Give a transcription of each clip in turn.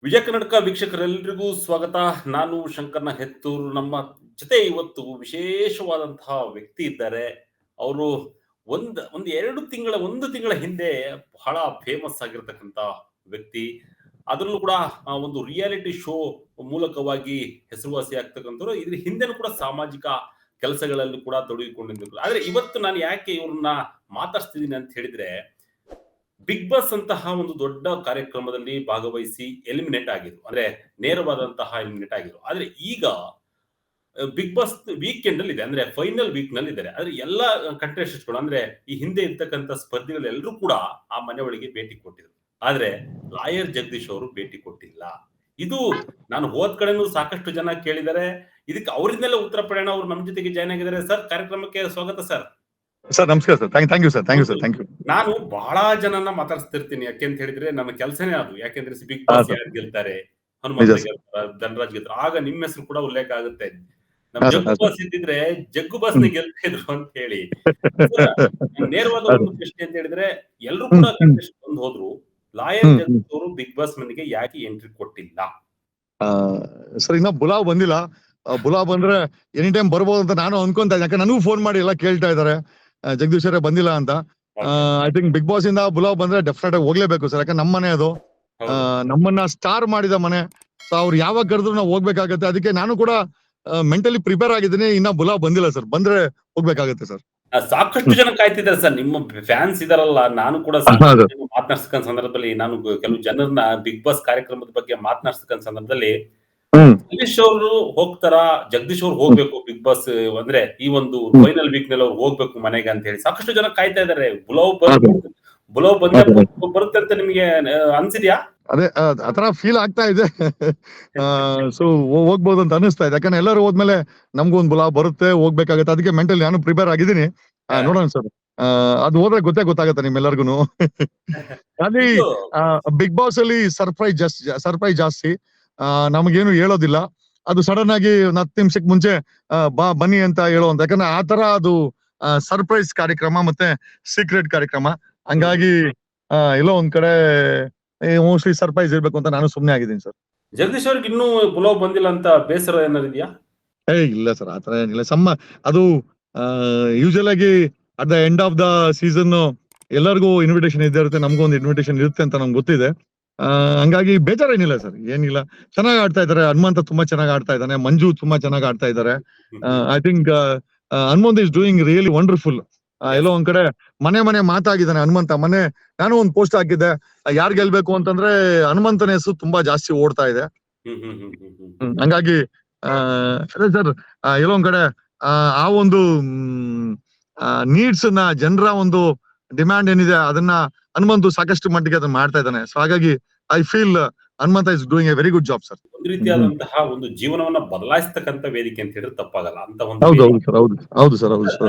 ವಿಜಯ ಕರ್ನಾಟಕ ವೀಕ್ಷಕರೆಲ್ಲರಿಗೂ ಸ್ವಾಗತ. ನಾನು ಶಂಕರ್ನ ಹೆತ್ತೂರು. ನಮ್ಮ ಜೊತೆ ಇವತ್ತು ವಿಶೇಷವಾದಂತಹ ವ್ಯಕ್ತಿ ಇದ್ದಾರೆ. ಅವರು ಒಂದು 1 ತಿಂಗಳ ಹಿಂದೆ ಬಹಳ ಫೇಮಸ್ ಆಗಿರ್ತಕ್ಕಂಥ ವ್ಯಕ್ತಿ. ಅದರಲ್ಲೂ ಕೂಡ ಒಂದು ರಿಯಾಲಿಟಿ ಶೋ ಮೂಲಕವಾಗಿ ಹೆಸರುವಾಸಿ ಆಗ್ತಕ್ಕಂಥವ್ರು. ಇದ್ರ ಹಿಂದೆನೂ ಕೂಡ ಸಾಮಾಜಿಕ ಕೆಲಸಗಳಲ್ಲಿ ಕೂಡ ತೊಡಗಿಕೊಂಡಿದ್ರು. ಆದ್ರೆ ಇವತ್ತು ನಾನು ಯಾಕೆ ಇವ್ರನ್ನ ಮಾತಾಡ್ಸ್ತಿದ್ದೀನಿ ಅಂತ ಹೇಳಿದ್ರೆ, ಬಿಗ್ ಬಾಸ್ ಅಂತಹ ಒಂದು ದೊಡ್ಡ ಕಾರ್ಯಕ್ರಮದಲ್ಲಿ ಭಾಗವಹಿಸಿ ಎಲಿಮಿನೇಟ್ ಆಗಿದ್ರು. ಅಂದ್ರೆ ನೇರವಾದಂತಹ ಎಲಿಮಿನೇಟ್ ಆಗಿದ್ರು. ಆದ್ರೆ ಈಗ ಬಿಗ್ ಬಾಸ್ ವೀಕೆಂಡ್ ಅಲ್ಲಿ ಇದೆ, ಅಂದ್ರೆ ಫೈನಲ್ ವೀಕ್ ನಲ್ಲಿ ಇದ್ದಾರೆ. ಆದ್ರೆ ಎಲ್ಲ ಕಂಟೆಸ್ಟೆಂಟ್ಗಳು, ಅಂದ್ರೆ ಈ ಹಿಂದೆ ಇರ್ತಕ್ಕಂಥ ಸ್ಪರ್ಧಿಗಳೆಲ್ಲರೂ ಕೂಡ ಆ ಮನೆ ಒಳಗೆ ಭೇಟಿ ಕೊಟ್ಟಿದ್ರು. ಆದ್ರೆ ಲಾಯರ್ ಜಗದೀಶ್ ಅವರು ಭೇಟಿ ಕೊಟ್ಟಿಲ್ಲ. ಇದು ನಾನು ಹೋದ್ ಕಡೆನೂ ಸಾಕಷ್ಟು ಜನ ಕೇಳಿದ್ದಾರೆ. ಇದಕ್ಕೆ ಅವರಿಂದಲೇ ಉತ್ತರ ಪಡೆಯೋಣ. ಅವರು ನಮ್ಮ ಜೊತೆಗೆ ಜಾಯ್ನ್ ಆಗಿದ್ದಾರೆ. ಸರ್, ಕಾರ್ಯಕ್ರಮಕ್ಕೆ ಸ್ವಾಗತ ಸರ್. ಸರ್ ನಮಸ್ಕಾರ sir. Thank you sir. Thank you. ನಾನು ಬಹಳ ಜನನ ಮಾತಾಡ್ಸ್ತಿರ್ತೀನಿ. ಯಾಕೆಂತ ಹೇಳಿದ್ರೆ ನನ್ನ ಕೆಲಸನೇ ಅದು. ಯಾಕೆಂದ್ರೆ ಬಿಗ್ ಬಾಸ್ ಯಾರು ಗೆಲ್ತಾರೆ, ಹನುಮಂತ ಗೆಲ್ತಾರ, ಧನರಾಜ್ ಗೆಲ್ತಾರ, ಆಗ ನಿಮ್ಮ ಹೆಸರು ಕೂಡ ಉಲ್ಲೇಖ ಆಗುತ್ತೆ. ನಮ್ ಜಗ್ಗು ಬಾಸ್ ಇದ್ದಿದ್ರೆ ಜಗ್ಗು ಬಾಸ್ನ ಗೆಲ್ತಾ ಇದ್ರು ಅಂತ ಹೇಳಿ. ನೇರವಾದ ಒಂದು ಪ್ರಶ್ನೆ ಅಂತ ಹೇಳಿದ್ರೆ, ಎಲ್ರು ಕೂಡ ಕಂಟೆಸ್ಟ್ ಬಂದು ಹೋದ್ರು, ಲಾಯರ್ ಜಗದೀಶ್ ಅವರು ಬಿಗ್ ಬಾಸ್ ಮನೆಗೆ ಯಾಕೆ ಎಂಟ್ರಿ ಕೊಟ್ಟಿಲ್ಲ? ಸರ್ ಇನ್ನ ಬುಲಾವ್ ಬಂದಿಲ್ಲ. ಬುಲಾವ್ ಬಂದ್ರೆ ಎನಿ ಟೈಮ್ ಬರ್ಬೋದು ಅಂತ ನಾನು ಅನ್ಕೊಂತ ಇದ್ದೆ. ಯಾಕಂದ್ರೆ ನನಗೂ ಫೋನ್ ಮಾಡಿ ಎಲ್ಲ ಕೇಳ್ತಾ ಇದಾರೆ ಜಗದೀಶ್ ಅವರೇ ಬಂದಿಲ್ಲ ಅಂತ. ಐ ಥಿಂಕ್ ಬಿಗ್ ಬಾಸ್ ಇಂದ ಬುಲಾವ್ ಬಂದ್ರೆ ಡೆಫಿನೆಟ್ ಆಗಿ ಹೋಗ್ಲೇಬೇಕು ಸರ್. ಯಾಕಂದ್ರೆ ನಮ್ಮ ಮನೆ ಅದು, ನಮ್ಮನ್ನ ಸ್ಟಾರ್ ಮಾಡಿದ ಮನೆ. ಸೊ ಅವ್ರು ಯಾವಾಗ ಕರೆದ್ರು ನಾವು ಹೋಗ್ಬೇಕಾಗತ್ತೆ. ಅದಕ್ಕೆ ನಾನು ಕೂಡ ಮೆಂಟಲಿ ಪ್ರಿಪೇರ್ ಆಗಿದ್ದೀನಿ. ಇನ್ನ ಬುಲಾವ್ ಬಂದಿಲ್ಲ ಸರ್. ಬಂದ್ರೆ ಹೋಗ್ಬೇಕಾಗತ್ತೆ ಸರ್. ಸಾಕಷ್ಟು ಜನ ಕಾಯ್ತಿದ್ದಾರೆ ಸರ್. ನಿಮ್ಮ ಫ್ಯಾನ್ಸ್ ಇದಾರಲ್ಲ, ನಾನು ಕೂಡ ಮಾತನಾಡ್ಸಕ್ಕಂತ ಸಂದರ್ಭದಲ್ಲಿ, ನಾನು ಕೆಲವು ಜನರನ್ನ ಬಿಗ್ ಬಾಸ್ ಕಾರ್ಯಕ್ರಮದ ಬಗ್ಗೆ ಮಾತನಾಡ್ಸಕ್ಕಂತ ಸಂದರ್ಭದಲ್ಲಿ, ಜಗದೀಶ್ ಅವರು ಹೋಗ್ತಾರ, ಜಗದೀಶ್ ಅವ್ರು ಹೋಗ್ಬೇಕು ಬಿಗ್ ಬಾಸ್, ಅಂದ್ರೆ ಈ ಒಂದು ಫೈನಲ್ ವೀಕ್ ನಲ್ಲಿ ಅವ್ರು ಹೋಗ್ಬೇಕು ಮನೆಗೆ ಅಂತ ಹೇಳಿ ಸಾಕಷ್ಟು ಜನ ಕಾಯ್ತಾ ಇದಾರೆ. ಬುಲಾವ್ ಬರುತ್ತೆ ಅಂತ ನಿಮ್ಗೆ ಅನ್ಸಿದ್ಯಾ? ಅದೇ ಆತರ ಫೀಲ್ ಆಗ್ತಾ ಇದೆ. ಸೊ ಹೋಗ್ಬೋದು ಅಂತ ಅನಿಸ್ತಾ ಇದೆ. ಯಾಕಂದ್ರೆ ಎಲ್ಲರೂ ಹೋದ್ಮೇಲೆ ನಮ್ಗೂ ಒಂದ್ ಬುಲಾವ್ ಬರುತ್ತೆ, ಹೋಗ್ಬೇಕಾಗತ್ತೆ. ಅದಕ್ಕೆ ಮೆಂಟಲಿ ನಾನು ಪ್ರಿಪೇರ್ ಆಗಿದ್ದೀನಿ. ನೋಡೋಣ ಸರ್. ಅದು ಹೋದ್ರೆ ಗೊತ್ತಾಗತ್ತೆ ನಿಮ್ಮೆಲ್ಲರಿಗೂ. ಅಲ್ಲಿ ಬಿಗ್ ಬಾಸ್ ಅಲ್ಲಿ ಸರ್ಪ್ರೈಸ್ ಜಾಸ್ತಿ. ನಮಗೇನು ಹೇಳೋದಿಲ್ಲ. ಅದು ಸಡನ್ ಆಗಿ 10 ನಿಮಿಷಕ್ಕೆ ಮುಂಚೆ ಬನ್ನಿ ಅಂತ ಹೇಳೋಂತ. ಯಾಕಂದ್ರೆ ಆತರ ಅದು ಸರ್ಪ್ರೈಸ್ ಕಾರ್ಯಕ್ರಮ ಮತ್ತೆ ಸೀಕ್ರೆಟ್ ಕಾರ್ಯಕ್ರಮ. ಹಂಗಾಗಿ ಎಲ್ಲೋ ಒಂದ್ ಕಡೆ ಮೋಸ್ಟ್ಲಿ ಸರ್ಪ್ರೈಸ್ ಇರ್ಬೇಕು ಅಂತ ನಾನು ಸುಮ್ನೆ ಆಗಿದ್ದೀನಿ ಸರ್. ಜಗದೀಶ್ ಅವ್ರಿಗೆ ಇನ್ನೂ ಬುಲಾವ್ ಬಂದಿಲ್ಲ ಅಂತ ಬೇಸರ ಏನಾದ್ರು ಇದೆಯಾ? ಇಲ್ಲ ಸರ್, ಆತರ ಏನಿಲ್ಲ. ಅದು ಯೂಶುವಲ್ ಆಗಿ at the end of the season ಎಲ್ಲರಿಗೂ ಇನ್ವಿಟೇಷನ್ ಇದ್ದೇ ಇರುತ್ತೆ. ನಮಗೂ ಒಂದು ಇನ್ವಿಟೇಷನ್ ಇರುತ್ತೆ ಅಂತ ನಮ್ಗೆ ಗೊತ್ತಿದೆ. ಹಂಗಾಗಿ ಬೇಜಾರೇನಿಲ್ಲ ಸರ್, ಏನಿಲ್ಲ. ಚೆನ್ನಾಗಿ ಆಡ್ತಾ ಇದಾರೆ. ಹನುಮಂತ ತುಂಬಾ ಚೆನ್ನಾಗಿ ಆಡ್ತಾ ಇದ್ದಾನೆ. ಮಂಜು ತುಂಬಾ ಚೆನ್ನಾಗಿ ಆಡ್ತಾ ಇದಾರೆ. I think Hanumanth is doing really wonderful. ಎಲ್ಲೋ ಒಂದ್ ಕಡೆ ಮನೆ ಮಾತಾಗಿದ್ದಾನೆ ಹನುಮಂತ. ನಾನು ಒಂದ್ ಪೋಸ್ಟ್ ಹಾಕಿದ್ದೆ, ಯಾರ್ ಗೆಲ್ಬೇಕು ಅಂತಂದ್ರೆ ಹನುಮಂತನ ಹೆಸರು ತುಂಬಾ ಜಾಸ್ತಿ ಓಡ್ತಾ ಇದೆ. ಹಂಗಾಗಿ ಸರ್ ಎಲ್ಲೋ ಒಂದ್ ಕಡೆ ಆ ಒಂದು ನೀಡ್ಸ್ ನ, ಜನರ ಒಂದು ಡಿಮ್ಯಾಂಡ್ ಏನಿದೆ ಅದನ್ನ ಹನುಮಂತು ಸಾಕಷ್ಟು ಮಟ್ಟಿಗೆ ಅದನ್ನ ಮಾಡ್ತಾ ಇದ್ದಾನೆ. ಸೊ ಹಾಗಾಗಿ I feel Hanumantha is doing a very good job sir. ಒಂದು ರೀತಿಯಾದಂತಹ ಒಂದು ಜೀವನವನ್ನ ಬದಲಾಯಿಸ್ತಕ್ಕಂತ ವೇದಿಕೆ ಅಂತ ಹೇಳಿದ್ರೆ ತಪ್ಪಾಗಲ್ಲ ಅಂತ ಒಂದು. ಹೌದು ಸರ್.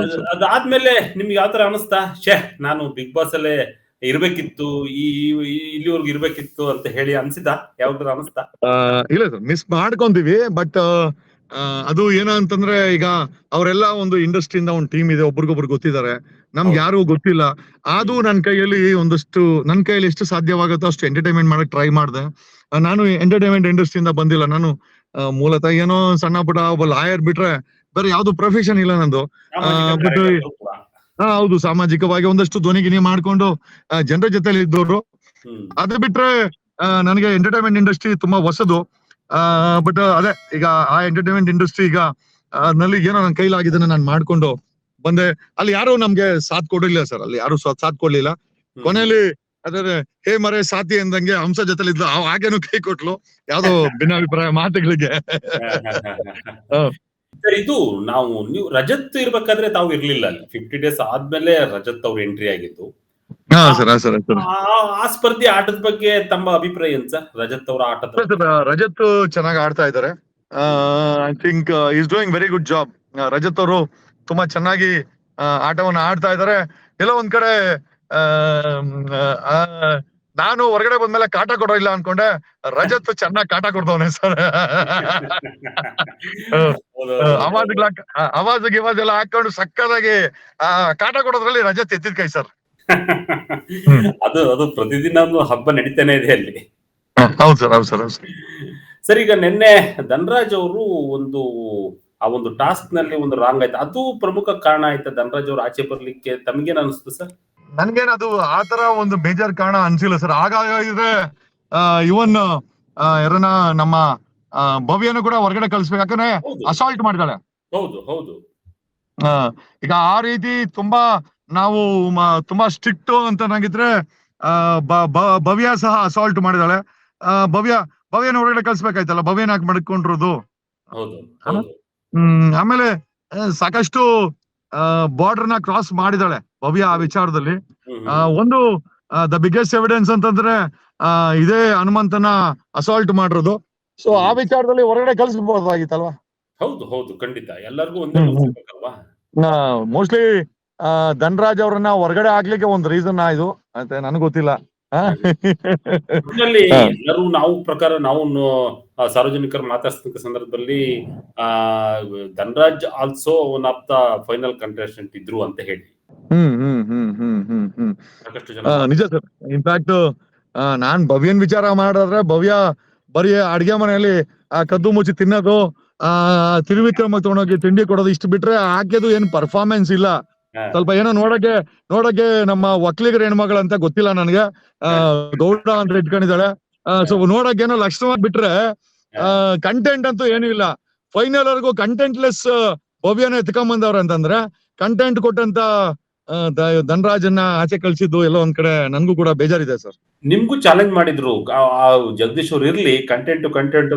ಅದಾದ್ಮೇಲೆ ನಿಮ್ಗೆ ಯಾವ ತರ ಅನಿಸ್ತಾ, ನಾನು ಬಿಗ್ ಬಾಸ್ ಅಲ್ಲೇ ಇರ್ಬೇಕಿತ್ತು, ಇಲ್ಲಿವರೆಗೂ ಇರ್ಬೇಕಿತ್ತು ಅಂತ ಹೇಳಿ ಅನ್ಸಿದ? ಯಾವ್ದಾರ ಅನಿಸ್ತಾ? ಇಲ್ಲ ಸರ್, ಮಿಸ್ ಮಾಡ್ಕೊಂತೀವಿ. ಬಟ್ ಅದು ಏನ ಅಂತಂದ್ರೆ, ಈಗ ಅವರೆಲ್ಲ ಒಂದು ಇಂಡಸ್ಟ್ರಿಯಿಂದ ಒಂದು ಟೀಮ್ ಇದೆ, ಒಬ್ರಿಗೊಬ್ರು ಗೊತ್ತಿದ್ದಾರೆ. ನಮ್ಗೆ ಯಾರು ಗೊತ್ತಿಲ್ಲ. ಅದು ನನ್ನ ಕೈಯಲ್ಲಿ ಎಷ್ಟು ಸಾಧ್ಯವಾಗುತ್ತೋ ಅಷ್ಟು ಎಂಟರ್ಟೈನ್ಮೆಂಟ್ ಮಾಡಕ್ ಟ್ರೈ ಮಾಡಿದೆ. ನಾನು ಎಂಟರ್ಟೈನ್ಮೆಂಟ್ ಇಂಡಸ್ಟ್ರಿಯಿಂದ ಬಂದಿಲ್ಲ. ನಾನು ಮೂಲತಃ ಏನೋ ಸಣ್ಣ ಪುಟ್ಟ ಒಬ್ಬ ಲಾಯರ್ ಬಿಟ್ರೆ ಬೇರೆ ಯಾವ್ದು ಪ್ರೊಫೆಷನ್ ಇಲ್ಲ ನಂದು. ಬಟ್ ಹೌದು, ಸಾಮಾಜಿಕವಾಗಿ ಒಂದಷ್ಟು ಧ್ವನಿಗಿನಿ ಮಾಡ್ಕೊಂಡು ಜನರ ಜೊತೆಲಿ ಇದ್ದವರು. ಅದು ಬಿಟ್ರೆ ನನಗೆ ಎಂಟರ್ಟೈನ್ಮೆಂಟ್ ಇಂಡಸ್ಟ್ರಿ ತುಂಬಾ ಹೊಸದು. ಬಟ್ ಅದೇ, ಈಗ ಆ ಎಂಟರ್ಟೈನ್ಮೆಂಟ್ ಇಂಡಸ್ಟ್ರಿ ಈಗ ನಲ್ಲಿ ಏನೋ ನನ್ನ ಕೈಲಾಗಿದ್ದನ್ನ ನಾನು ಮಾಡ್ಕೊಂಡು ಬಂದೆ. ಅಲ್ಲಿ ಯಾರು ನಮ್ಗೆ ಸಾಥ್ ಕೊಡ್ಲಿಲ್ಲ ಸರ್. ಅಲ್ಲಿ ಯಾರು ಸಾಥ್ ಕೊಡ್ಲಿಲ್ಲ. ಕೊನೆಯಲ್ಲಿ ಅದೇ ಹೇ ಮರೆ ಸಾಥಿ ಅಂದಂಗೆ ಹಂಸ ಜೊತೆಲಿ ಇದ್ಲು, ಹಾಗೇನು ಕೈ ಕೊಟ್ಲು ಯಾವ್ದೋ ಭಿನ್ನಾಭಿಪ್ರಾಯ ಮಾತುಗಳಿಗೆ. ಇದು ನೀವು ರಜತ್ ಇರ್ಬೇಕಾದ್ರೆ ತಾವು ಇರ್ಲಿಲ್ಲ ಅಲ್ಲಿ. 50 days ಆದ್ಮೇಲೆ ರಜತ್ ಅವ್ರು ಎಂಟ್ರಿ ಆಗಿದ್ದು. ಆ ಸ್ಪರ್ಧೆ ಆಟದ ಬಗ್ಗೆ ತಮ್ಮ ಅಭಿಪ್ರಾಯ ಏನ್ ಸರ್? ರಜತ್ ಅವರ ಆಟದ ರಜತ್ ಚೆನ್ನಾಗಿ ಆಡ್ತಾ ಇದ್ದಾರೆ. I think is doing very good job. Rajat ಅವರು ತುಂಬಾ ಚೆನ್ನಾಗಿ ಆಟವನ್ನ ಆಡ್ತಾ ಇದ್ದಾರೆ. ಎಲ್ಲೋ ಒಂದ್ ಕಡೆ ನಾನು ಹೊರಗಡೆ ಬಂದ್ಮೇಲೆ ಕಾಟ ಕೊಡೋಲ್ಲ ಅನ್ಕೊಂಡೆ. ರಜತ್ ಚೆನ್ನಾಗಿ ಕಾಟ ಕೊಡ್ತವನೆ ಸರ್. ಅವಾಜ್ ಎಲ್ಲ ಹಾಕೊಂಡು ಸಕ್ಕದಾಗಿ ಕಾಟ ಕೊಡೋದ್ರಲ್ಲಿ ರಜತ್ ಎತ್ತಿದ ಕೈ ಸರ್. ಅದು ಪ್ರತಿದಿನ ಒಂದು ಹಬ್ಬ ನಡೀತಾನೆ ಇದೆ ಅಲ್ಲಿ. ಹೌದು ಸರ್, ಹೌದು ಸರ್, ಹೌದು ಸರ್. ಸರ್ ಈಗ ನಿನ್ನೆ ಧನರಾಜ್ ಅವರು ಆ ಒಂದು ಟಾಸ್ಕ್ ನಲ್ಲಿ ಒಂದು ರಾಂಗ್ ಆಯ್ತು. ಅದು ಪ್ರಮುಖ ಕಾರಣ ಆಯ್ತಾ ಧನರಾಜ್ ಅವರು ಆಚೆ ಬರ್ಲಿಕ್ಕೆ? ತಮ್ಗೇನ್ ಅನಿಸ್ತು ಸರ್? ನನ್ಗೇನದು ಆತರ ಒಂದು ಮೇಜರ್ ಕಾರಣ ಅನ್ಸಿಲ್ಲ ಸರ್. ಹಾಗಾಗಿದ್ರೆ ಇವನ್ ಯಾರನ್ನ ನಮ್ಮ ಭವ್ಯನು ಕೂಡ ಹೊರಗಡೆ ಕಳಿಸ್ಬೇಕು, ಯಾಕಂದ್ರೆ ಹೌದು ಅಸಾಲ್ಟ್ ಮಾಡಿದಾಳೆ. ಹೌದು ಹೌದು. ಆ, ಈಗ ಆ ರೀತಿ ತುಂಬಾ ನಾವು ತುಂಬಾ ಸ್ಟ್ರಿಕ್ಟ್ ಅಂತ ನಾಗಿದ್ರೆ ಭವ್ಯ ಸಹ ಅಸಾಲ್ಟ್ ಮಾಡಿದಾಳೆ. ಭವ್ಯ ಭವ್ಯನ ಹೊರಗಡೆ ಕಳ್ಸ್ಬೇಕಾಯ್ತಲ್ಲ, ಭವ್ಯನ ಯಾಕೆ ಮಡ್ಕೊಂಡಿರೋದು? ಹೌದು ಹೌದು. ಆಮೇಲೆ ಸಾಕಷ್ಟು ಬಾರ್ಡರ್ ನ ಕ್ರಾಸ್ ಮಾಡಿದಾಳೆ ಭವ್ಯ ಆ ವಿಚಾರದಲ್ಲಿ. ಹ್ಮ್ ಹ್ಮ್. ಒಂದು ದ ಬಿಗ್ಗೆಸ್ಟ್ ಎವಿಡೆನ್ಸ್ ಅಂತಂದ್ರೆ ಇದೇ ಹನುಮಂತನ ಅಸಾಲ್ಟ್ ಮಾಡಿರೋದು. ಸೊ ಆ ವಿಚಾರದಲ್ಲಿ ಹೊರಗಡೆ ಕಳ್ಸ್ಬಹುದಾಗಿತ್ತಲ್ವಾ? ಹೌದು ಹೌದು, ಖಂಡಿತ ಎಲ್ಲರಿಗೂ ಒಂದೇ ರೂಲ್ಸ್ ಇರ್ಬೇಕಲ್ವಾ? ಮೋಸ್ಟ್ಲಿ ಧನರಾಜ್ ಅವ್ರನ್ನ ಹೊರಗಡೆ ಹಾಕ್ಲಿಕ್ಕೆ ಒಂದು ರೀಸನ್ ಇದು ಅಂತ ನನಗೆ ಗೊತ್ತಿಲ್ಲ. ಒಟ್ಟಿನಲ್ಲಿ ಎಲ್ಲರೂ ನಾವು ಸಾರ್ವಜನಿಕರು ಮಾತಾಡ್ಸತಕ್ಕ ಸಂದರ್ಭದಲ್ಲಿ ಆ Dhanraj also one of the final contestant ಇದ್ರು ಅಂತ ಹೇಳಿ ಸಾಕಷ್ಟು ಜನ ನಿಜ ಸರ್. ಇನ್ಫ್ಯಾಕ್ಟ್ ನಾನ್ ಭವ್ಯನ್ ವಿಚಾರ ಮಾಡಿದ್ರೆ ಭವ್ಯ ಬರೀ ಅಡ್ಗೆ ಮನೆಯಲ್ಲಿ ಕದ್ದು ಮುಚ್ಚಿ ತಿನ್ನೋದು, ತಿರುವಿಕ್ರಮ ತಗೊಂಡೋಗಿ ತಿಂಡಿ ಕೊಡೋದು, ಇಷ್ಟು ಬಿಟ್ರೆ ಆಕೆದು ಏನ್ ಪರ್ಫಾರ್ಮೆನ್ಸ್ ಇಲ್ಲ. ಸ್ವಲ್ಪ ಏನೋ ನೋಡಕ್ಕೆ ನಮ್ಮ ಒಕ್ಲಿಗರ ಹೆಣ್ಮಗಳಂತ ಗೊತ್ತಿಲ್ಲ ನನಗೆ. ಗೌಡ ಅಂತ ಇಟ್ಕೊಂಡಿದ್ದಾಳೆ. ಸೊ ನೋಡಕ್ ಏನೋ ಲಕ್ಷಣವಾಗಿ ಬಿಟ್ರೆ ಕಂಟೆಂಟ್ ಅಂತೂ ಏನೂ ಇಲ್ಲ. ಫೈನಲ್ ವರ್ಗು ಕಂಟೆಂಟ್ ಲೆಸ್ ಭವ್ಯನ ಎತ್ಕೊಂಬಂದವ್ರ ಅಂತಂದ್ರೆ, ಕಂಟೆಂಟ್ ಕೊಟ್ಟಂತ ಧನರಾಜನ್ನ ಆಚೆ ಕಳ್ಸಿದ್ದು ಎಲ್ಲೋ ಒಂದ್ ಕಡೆ ನನ್ಗೂ ಕೂಡ ಬೇಜಾರಿದೆ ಸರ್. ನಿಮ್ಗೂ ಚಾಲೆಂಜ್ ಮಾಡಿದ್ರು ಆ ಜಗದೀಶ್ ಅವ್ರು ಇರ್ಲಿ, ಕಂಟೆಂಟ್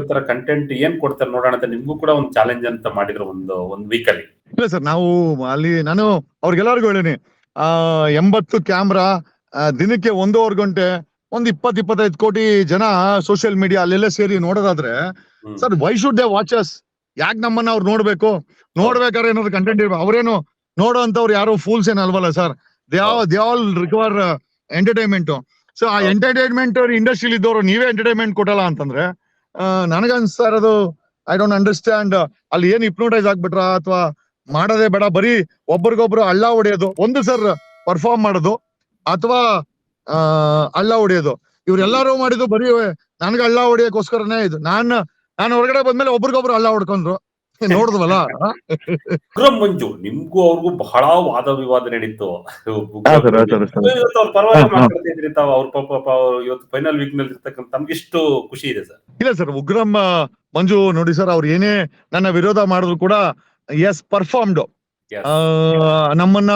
ತರ ಕಂಟೆಂಟ್ ಏನ್ ಕೊಡ್ತಾರೆ ನೋಡೋಣ ಅಂತ ನಿಮ್ಗೂ ಕೂಡ ಒಂದು ಚಾಲೆಂಜ್ ಅಂತ ಮಾಡಿದ್ರು ಒಂದ್ ವೀಕ್ ಅಲ್ಲಿ. ಇಲ್ಲ ಸರ್, ನಾವು ಅಲ್ಲಿ ನಾನು ಅವ್ರಿಗೆಲ್ಲರಿಗೂ ಹೇಳೀನಿ, 80 ಕ್ಯಾಮ್ರಾ, ದಿನಕ್ಕೆ 1.5 ಗಂಟೆ, ಒಂದು 20-25 ಕೋಟಿ ಜನ ಸೋಷಿಯಲ್ ಮೀಡಿಯಾ ಅಲ್ಲೆಲ್ಲ ಸೇರಿ ನೋಡೋದಾದ್ರೆ sir, why should they watches? ಯಾಕೆ ನಮ್ಮನ್ನ ಅವ್ರು ನೋಡ್ಬೇಕಾದ್ರೆ ಏನಾದ್ರು ಕಂಟೆಂಟ್ ಇರ್ಬೇಕು. ಅವ್ರೇನು ನೋಡೋ ಅಂತವ್ರು ಯಾರು ಫೂಲ್ಸ್ ಏನ್ ಅಲ್ವಲ್ಲ ಸರ್. They all require entertainment. So ಆ ಎಂಟರ್ಟೈನ್ಮೆಂಟ್ ಇಂಡಸ್ಟ್ರಿಲಿ ಇದ್ದವರು ನೀವೇ ಎಂಟರ್ಟೈನ್ಮೆಂಟ್ ಕೊಟ್ಟಲ್ಲ ಅಂತಂದ್ರೆ ನನಗನ್ಸ್ತಾ ಇರೋದು, ಐ ಡೋಂಟ್ ಅಂಡರ್ಸ್ಟ್ಯಾಂಡ್. ಅಲ್ಲಿ ಏನ್ ಹಿಪ್ನೋಟೈಸ್ ಆಗ್ಬಿಟ್ರ ಅಥವಾ ಮಾಡೋದೇ ಬೇಡ, ಬರೀ ಒಬ್ರಿಗೊಬ್ರು ಹಳ್ಳ ಹೊಡೆಯೋದು ಒಂದು ಸರ್, ಪರ್ಫಾರ್ಮ್ ಮಾಡೋದು ಅಥವಾ ಹಳ್ಳ ಹೊಡೆಯೋದು. ಇವ್ರೆಲ್ಲಾರು ಮಾಡಿದ್ದು ಬರೀ ನನ್ಗೆ ಹಳ್ಳ ಹೊಡೆಯೋಕೋಸ್ಕರನೇ ಇದು. ನಾನು ಹೊರಗಡೆ ಬಂದ್ಮೇಲೆ ಒಬ್ರಿಗೊಬ್ರು ಹಳ್ಳ ಹೊಡ್ಕೊಂಡ್ರು, ನೋಡಿದ್ವಲ್ಲ. ಉಗ್ರಂ ಮಂಜು, ನಿಮ್ಗೂ ಅವ್ರಿಗೂ ಬಹಳ ವಾದ ವಿವಾದ ನಡೀತು. ಪರವಾಗಿ ಮಾತಾಡ್ತಿದ್ರಿ ತಾವು. ಅವ್ರ ಪಾಪ ಇವತ್ತು ಫೈನಲ್ ವೀಕ್ ನಲ್ಲಿ ಇರ್ತಕ್ಕಂಥ ತಮ್ಗೆಷ್ಟು ಖುಷಿ ಇದೆ ಸರ್? ಇಲ್ಲ ಸರ್, ಉಗ್ರಂ ಮಂಜು ನೋಡಿ ಸರ್, ಅವ್ರು ಏನೇ ನನ್ನ ವಿರೋಧ ಮಾಡಿದ್ರು ಕೂಡ ಎಸ್ ಪರ್ಫಾರ್ಮ್ಡ್. ನನ್ನನ್ನ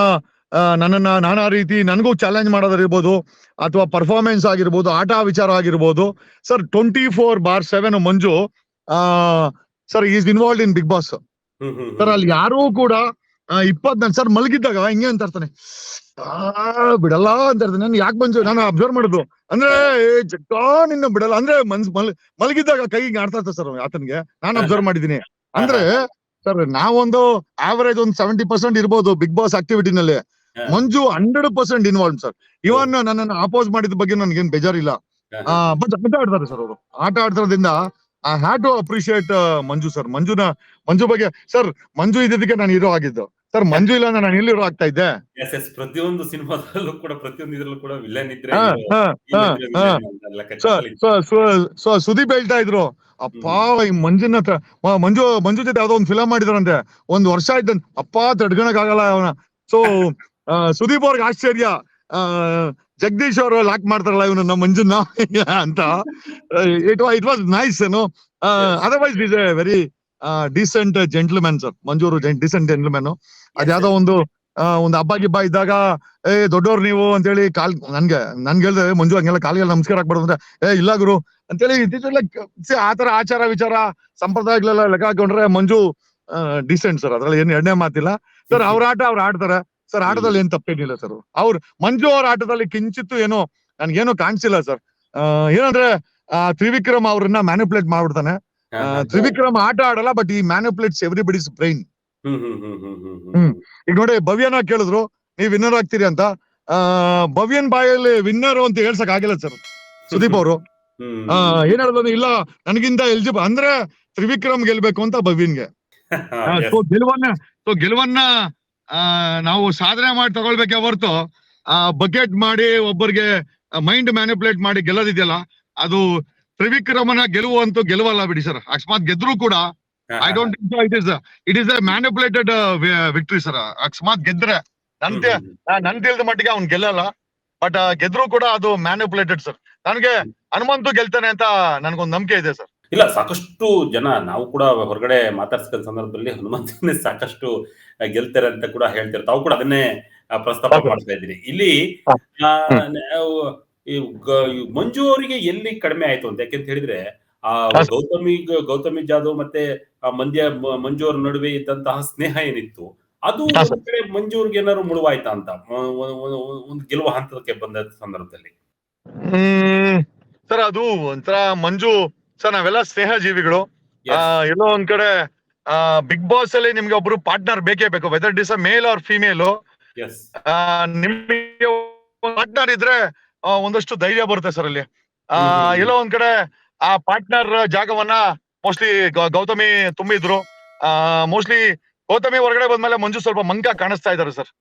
ನಾನಾ ರೀತಿ ನನಗೂ ಚಾಲೆಂಜ್ ಮಾಡೋದಿರ್ಬೋದು, ಅಥವಾ ಪರ್ಫಾರ್ಮೆನ್ಸ್ ಆಗಿರ್ಬೋದು, ಆಟ ವಿಚಾರ ಆಗಿರ್ಬೋದು sir. 24/7 Manju sir is involved in Bigg Boss sir. ಅಲ್ಲಿ ಯಾರೂ ಕೂಡ 24 ಸರ್ ಮಲಗಿದ್ದಾಗ ಹಿಂಗೆ ಅಂತ ಇರ್ತಾನೆ, ಬಿಡಲ್ಲ ಅಂತ ಇರ್ತಾನೆ. ನಾನು ಯಾಕೆ ಮಂಜು, ನಾನು ಅಬ್ಸರ್ವ್ ಮಾಡುದು ಅಂದ್ರೆ ಜಗ್ಗ ನಿನ್ನ ಬಿಡಲ್ಲ ಅಂದ್ರೆ ಮಲಗಿದ್ದಾಗ ಕೈ ಆಡ್ತಾ ಇರ್ತಾರೆ ಸರ್ ಆತನ್ಗೆ. ನಾನು ಅಬ್ಸರ್ವ್ ಮಾಡಿದೀನಿ. ಅಂದ್ರೆ ಸರ್ ನಾವೊಂದು ಆವರೇಜ್ ಒಂದು 70% ಇರ್ಬೋದು ಬಿಗ್ ಬಾಸ್ ಆಕ್ಟಿವಿಟಿನಲ್ಲಿ, ಮಂಜು 100% ಇನ್ವಾಲ್ವ್ ಸರ್. ಇವನ್ ನನ್ನನ್ನು ಅಪೋಸ್ ಮಾಡಿದ ಬಗ್ಗೆ ನನ್ಗೇನ್ ಬೇಜಾರಿಲ್ಲ. ಬಟ್ ಆಟ ಆಡ್ತಾರೆ ಸರ್ ಅವರು. ಆಟ ಆಡ್ತಿರೋದ್ರಿಂದ I have to appreciate Manju sir. Manju ಬಗ್ಗೆ ಸರ್, ಮಂಜು ಇದ್ದಕ್ಕೆ ನಾನು ಹೀರೋ ಆಗಿದ್ದು ಸರ್. ಮಂಜು ಇಲ್ಲ ನಾನು ಎಲ್ಲಿ ಹೀರೋ ಆಗ್ತಾ ಇದ್ದೆ? ಪ್ರತಿಯೊಂದು ಸಿನಿಮಾದಲ್ಲೂ ಕೂಡ, ಪ್ರತಿಯೊಂದು ಇದ್ರಲ್ಲೂ ಕೂಡ ವಿಲನ್ ಇದ್ರೆ ಸುದೀಪ್ ಹೇಳ್ತಾ ಇದ್ರು, ಅಪ್ಪ ಈ ಮಂಜು ಜೊತೆ ಯಾವ್ದೋ ಒಂದು ಫಿಲಂ ಮಾಡಿದ್ರಂತೆ, 1 ವರ್ಷ ಆಯ್ತು ಅಪ್ಪ, ತಡ್ಕೊಳಕ್ ಆಗಲ್ಲ ಅವನ. ಸೊ ಸುದೀಪ್ ಅವ್ರಿಗೆ ಆಶ್ಚರ್ಯ, ಜಗದೀಶ್ ಅವರು ಲಾಕ್ ಮಾಡ್ತಾರಲ್ಲ ಇವನು ನಮ್ಮ ಮಂಜುನ ಅಂತ. ಇಟ್ ವಾಸ್ ನೈಸ್ ಏನೋ. Otherwise is A very decent gentleman sir. ಮಂಜೂರು ಡೀಸೆಂಟ್ ಜೆಂಟ್ಲ್ಮ್ಯಾನ್. ಅದ್ಯಾವ್ದೋ ಒಂದು ಹಬ್ಬ ಗಿಬ್ಬ ಇದ್ದಾಗ ದೊಡ್ಡವ್ರು ನೀವು ಅಂತೇಳಿ ನನ್ಗೆ ಹೇಳ್ದೆ, ಮಂಜು ಹಂಗೆಲ್ಲ ಕಾಲಿಗೆ ನಮಸ್ಕಾರ ಹಾಕ್ಬಾರ್ದು ಅಂದ್ರೆ, ಇಲ್ಲ ಗುರು ಅಂತೇಳಿ ಆತರ ಆಚಾರ ವಿಚಾರ ಸಂಪ್ರದಾಯಗಳೆಲ್ಲ ಲೆಕ್ಕ ಹಾಕೊಂಡ್ರೆ ಮಂಜು ಡೀಸೆಂಟ್ ಸರ್. ಅದ್ರಲ್ಲಿ ಏನ್ ಎರಡನೇ ಮಾತಿಲ್ಲ ಸರ್. ಅವ್ರ ಆಟ ಅವ್ರು ಆಡ್ತಾರೆ ಸರ್, ಆಟದಲ್ಲಿ ಏನ್ ತಪ್ಪೇನಿಲ್ಲ ಸರ್. ಮಂಜು ಅವ್ರ ಆಟದಲ್ಲಿ ಕಿಂಚಿತ್ತು ಏನೋ ನನ್ಗೇನೋ ಕಾಣಿಸಿಲ್ಲ ಸರ್. ಏನಂದ್ರೆ ತ್ರಿವಿಕ್ರಮ್ ಅವ್ರನ್ನ ಮ್ಯಾನಿಪುಲೇಟ್ ಮಾಡ್ಬಿಡ್ತಾನೆ. ತ್ರಿವಿಕ್ರಮ್ ಆಟ ಆಡಲ್ಲ, ಬಟ್ ಈ ಮ್ಯಾನಿಪುಲೇಟ್ಸ್ ಎವ್ರಿಬಡಿಸ್ ಬ್ರೈನ್. ಈಗ ನೋಡಿ, ಭವ್ಯನ ಕೇಳಿದ್ರು ನೀವ್ ವಿನ್ನರ್ ಆಗ್ತೀರಿ ಅಂತ. ಭವ್ಯನ್ ಬಾಯಲ್ಲಿ ವಿನ್ನರ್ ಅಂತ ಹೇಳ್ಸಕ್ ಆಗಿಲ್ಲ ಸರ್ ಸುದೀಪ್ ಅವರು. ಏನ್ ಹೇಳಿದ್ರು, ಇಲ್ಲ ನನಗಿಂತ ಎಲಿಜಿಬಲ್ ಅಂದ್ರೆ ತ್ರಿವಿಕ್ರಮ್ ಗೆಲ್ಬೇಕು ಅಂತ ಭವ್ಯನ್ಗೆ. ಗೆಲುವನ್ನ ನಾವು ಸಾಧನೆ ಮಾಡಿ ತಗೊಳ್ಬೇಕೆ ಹೊರತು ಬಕೆಟ್ ಮಾಡಿ ಒಬ್ಬರಿಗೆ ಮೈಂಡ್ ಮ್ಯಾನಿಪುಲೇಟ್ ಮಾಡಿ ಗೆಲ್ಲೋದಿದೆಯಲ್ಲ, ಅದು ತ್ರಿವಿಕ್ರಮನ ಗೆಲುವು ಅಂತೂ ಗೆಲುವಲ್ಲ ಬಿಡಿ ಸರ್. ಅಕಸ್ಮಾತ್ ಗೆದ್ರು ಕೂಡ I don't think so it is A manipulated victory sir. ಅಕಸ್ಮಾತ್ ಗೆದ್ರೆ ನನ್ ತಿಳಿದ ಮಟ್ಟಿಗೆ ಅವ್ನ್ ಗೆಲ್ಲಲ್ಲ, ಬಟ್ ಗೆದ್ರು ಕೂಡ ಅದು ಮ್ಯಾನಿಪುಲೇಟೆಡ್ ಸರ್. ನನಗೆ ಹನುಮಂತು ಗೆಲ್ತಾನೆ ಅಂತ ನನ್ಗೊಂದು ನಂಬಿಕೆ ಇದೆ ಸರ್. ಇಲ್ಲ, ಸಾಕಷ್ಟು ಜನ ನಾವು ಕೂಡ ಹೊರಗಡೆ ಮಾತಾಡ್ಸಿದ ಸಂದರ್ಭದಲ್ಲಿ ಹನುಮಂತನೇ ಸಾಕಷ್ಟು ಗೆಲ್ತಾರೆ ಅಂತ ಕೂಡ ಹೇಳ್ತಾರೆ. ತಾವು ಕೂಡ ಅದನ್ನೇ ಪ್ರಸ್ತಾಪ ಮಾಡ್ತಾ ಇದ್ದೀರಿ. ಇಲ್ಲಿ ಈ ಮಂಜು ಅವರಿಗೆ ಎಲ್ಲಿ ಕಡಿಮೆ ಆಯ್ತು ಅಂತ ಯಾಕೆಂತ ಹೇಳಿದ್ರೆ ಆ ಗೌತಮಿ ಜಾಧವ್ ಮತ್ತೆ ಮಂಜು ಅವ್ರ ನಡುವೆ ಇದ್ದಂತಹ ಸ್ನೇಹ ಏನಿತ್ತು ಅದು ಒಂದ್ ಕಡೆ ಮಂಜು ಅವ್ರಿಗೆ ಏನಾದ್ರು ಮುಳುವಾಯ್ತಾ ಅಂತ ಒಂದು ಗೆಲುವ ಹಂತಕ್ಕೆ ಬಂದ ಸಂದರ್ಭದಲ್ಲಿ? ಸರ್ ಅದು ಒಂಥರ ಮಂಜು ಸರ್, ನಾವೆಲ್ಲ ಸ್ನೇಹ ಜೀವಿಗಳು. ಎಲ್ಲೋ ಒಂದ್ ಕಡೆ ಬಿಗ್ ಬಾಸ್ ಅಲ್ಲಿ ನಿಮ್ಗೆ ಒಬ್ರು ಪಾರ್ಟ್ನರ್ ಬೇಕೇ ಬೇಕು, whether it is a male or female. ನಿಮ್ಗೆ ಪಾರ್ಟ್ನರ್ ಇದ್ರೆ ಒಂದಷ್ಟು ಧೈರ್ಯ ಬರುತ್ತೆ ಸರ್ ಅಲ್ಲಿ. ಎಲ್ಲೋ ಒಂದ್ ಕಡೆ ಆ ಪಾರ್ಟ್ನರ್ ಜಾಗವನ್ನ ಮೋಸ್ಟ್ಲಿ ಗೌತಮಿ ತುಂಬಿದ್ರು. ಮೋಸ್ಟ್ಲಿ ಗೌತಮಿ ಹೊರಗಡೆ ಬಂದ್ಮೇಲೆ ಮಂಜು ಸ್ವಲ್ಪ ಮಂಕ ಕಾಣಿಸ್ತಾ ಇದಾರೆ ಸರ್.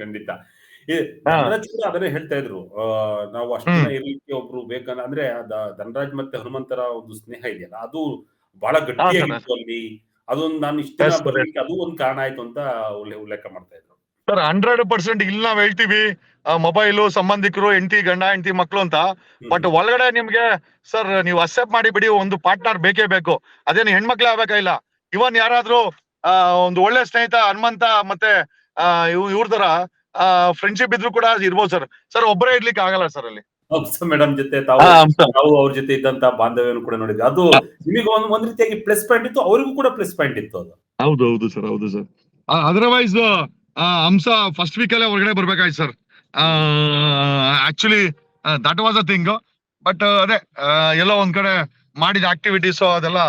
ಖಂಡಿತ ಅದನ್ನೇ ಹೇಳ್ತಾ ಇದ್ರು. ನಾವು ಅಷ್ಟು ದಿನ ಇರ್ಲಿಕ್ಕೆ ಒಬ್ರು ಬೇಕನ್ನ ಅಂದ್ರೆ ಧನರಾಜ್ ಮತ್ತೆ ಹನುಮಂತರ ಒಂದು ಸ್ನೇಹ ಇದೆಯಲ್ಲ ಅದು ಬಹಳ ಗಟ್ಟಿಯಾಗಿತ್ತು ಅಲ್ಲಿ. ಅದೊಂದು ನಾನು ಇಷ್ಟ ಬರ್ಲಿಕ್ಕೆ ಅದು ಒಂದು ಕಾರಣ ಆಯ್ತು ಅಂತ ಉಲ್ಲೇಖ ಮಾಡ್ತಾ ಇದ್ರು ಸರ್. 100% ಇಲ್ಲಿ ನಾವ್ ಹೇಳ್ತೀವಿ ಮೊಬೈಲು, ಸಂಬಂಧಿಕರು, ಗಂಡ ಹೆಂಡತಿ ಮಕ್ಳು ಅಂತ. ಬಟ್ ಒಳಗಡೆ ನಿಮ್ಗೆ ಸರ್ ನೀವು ಅಕ್ಸೆಪ್ಟ್ ಮಾಡಿ ಬಿಡಿ, ಒಂದು ಪಾರ್ಟ್ನರ್ ಬೇಕೇ ಬೇಕು. ಅದೇನು ಹೆಣ್ಮಕ್ಳೇ ಆಗ್ಬೇಕಾಗಿಲ್ಲ. ಇವನ್ ಯಾರಾದ್ರೂ ಒಂದು ಒಳ್ಳೆ ಸ್ನೇಹಿತ ಹನುಮಂತ ಮತ್ತೆ ಇವ್ರದರ ಫ್ರೆಂಡ್ಶಿಪ್ ಇದ್ರು ಕೂಡ ಇರ್ಬೋದು ಸರ್. ಸರ್ ಒಬ್ಬರೇ ಇರ್ಲಿಕ್ಕೆ ಆಗಲ್ಲ ಸರ್ ಅಲ್ಲಿ. ಮೇಡಮ್ ಜೊತೆ ತಾವು ಅವ್ರ ಜೊತೆ ಇದ್ದಂತ ಬಾಂಧವ್ಯನು ಕೂಡ ನೋಡಿದ್ವಿ. ಅದು ನಿಮಗೆ ಒಂದ್ ರೀತಿಯಾಗಿ ಪ್ಲಸ್ ಪಾಯಿಂಟ್ ಇತ್ತು, ಅವರಿಗೂ ಕೂಡ ಪ್ಲಸ್ ಪಾಯಿಂಟ್ ಇತ್ತು ಅದು. ಹೌದು ಸರ್, ಹೌದು sir. Otherwise Hamsa first week ಅಲ್ಲೇ ಹೊರಗಡೆ ಬರ್ಬೇಕಾಯ್ತು sir. Actually that was a thing. But ಅದೇ ಎಲ್ಲೋ ಒಂದ್ ಕಡೆ ಮಾಡಿದ ಆಕ್ಟಿವಿಟೀಸ್ ಅದೆಲ್ಲ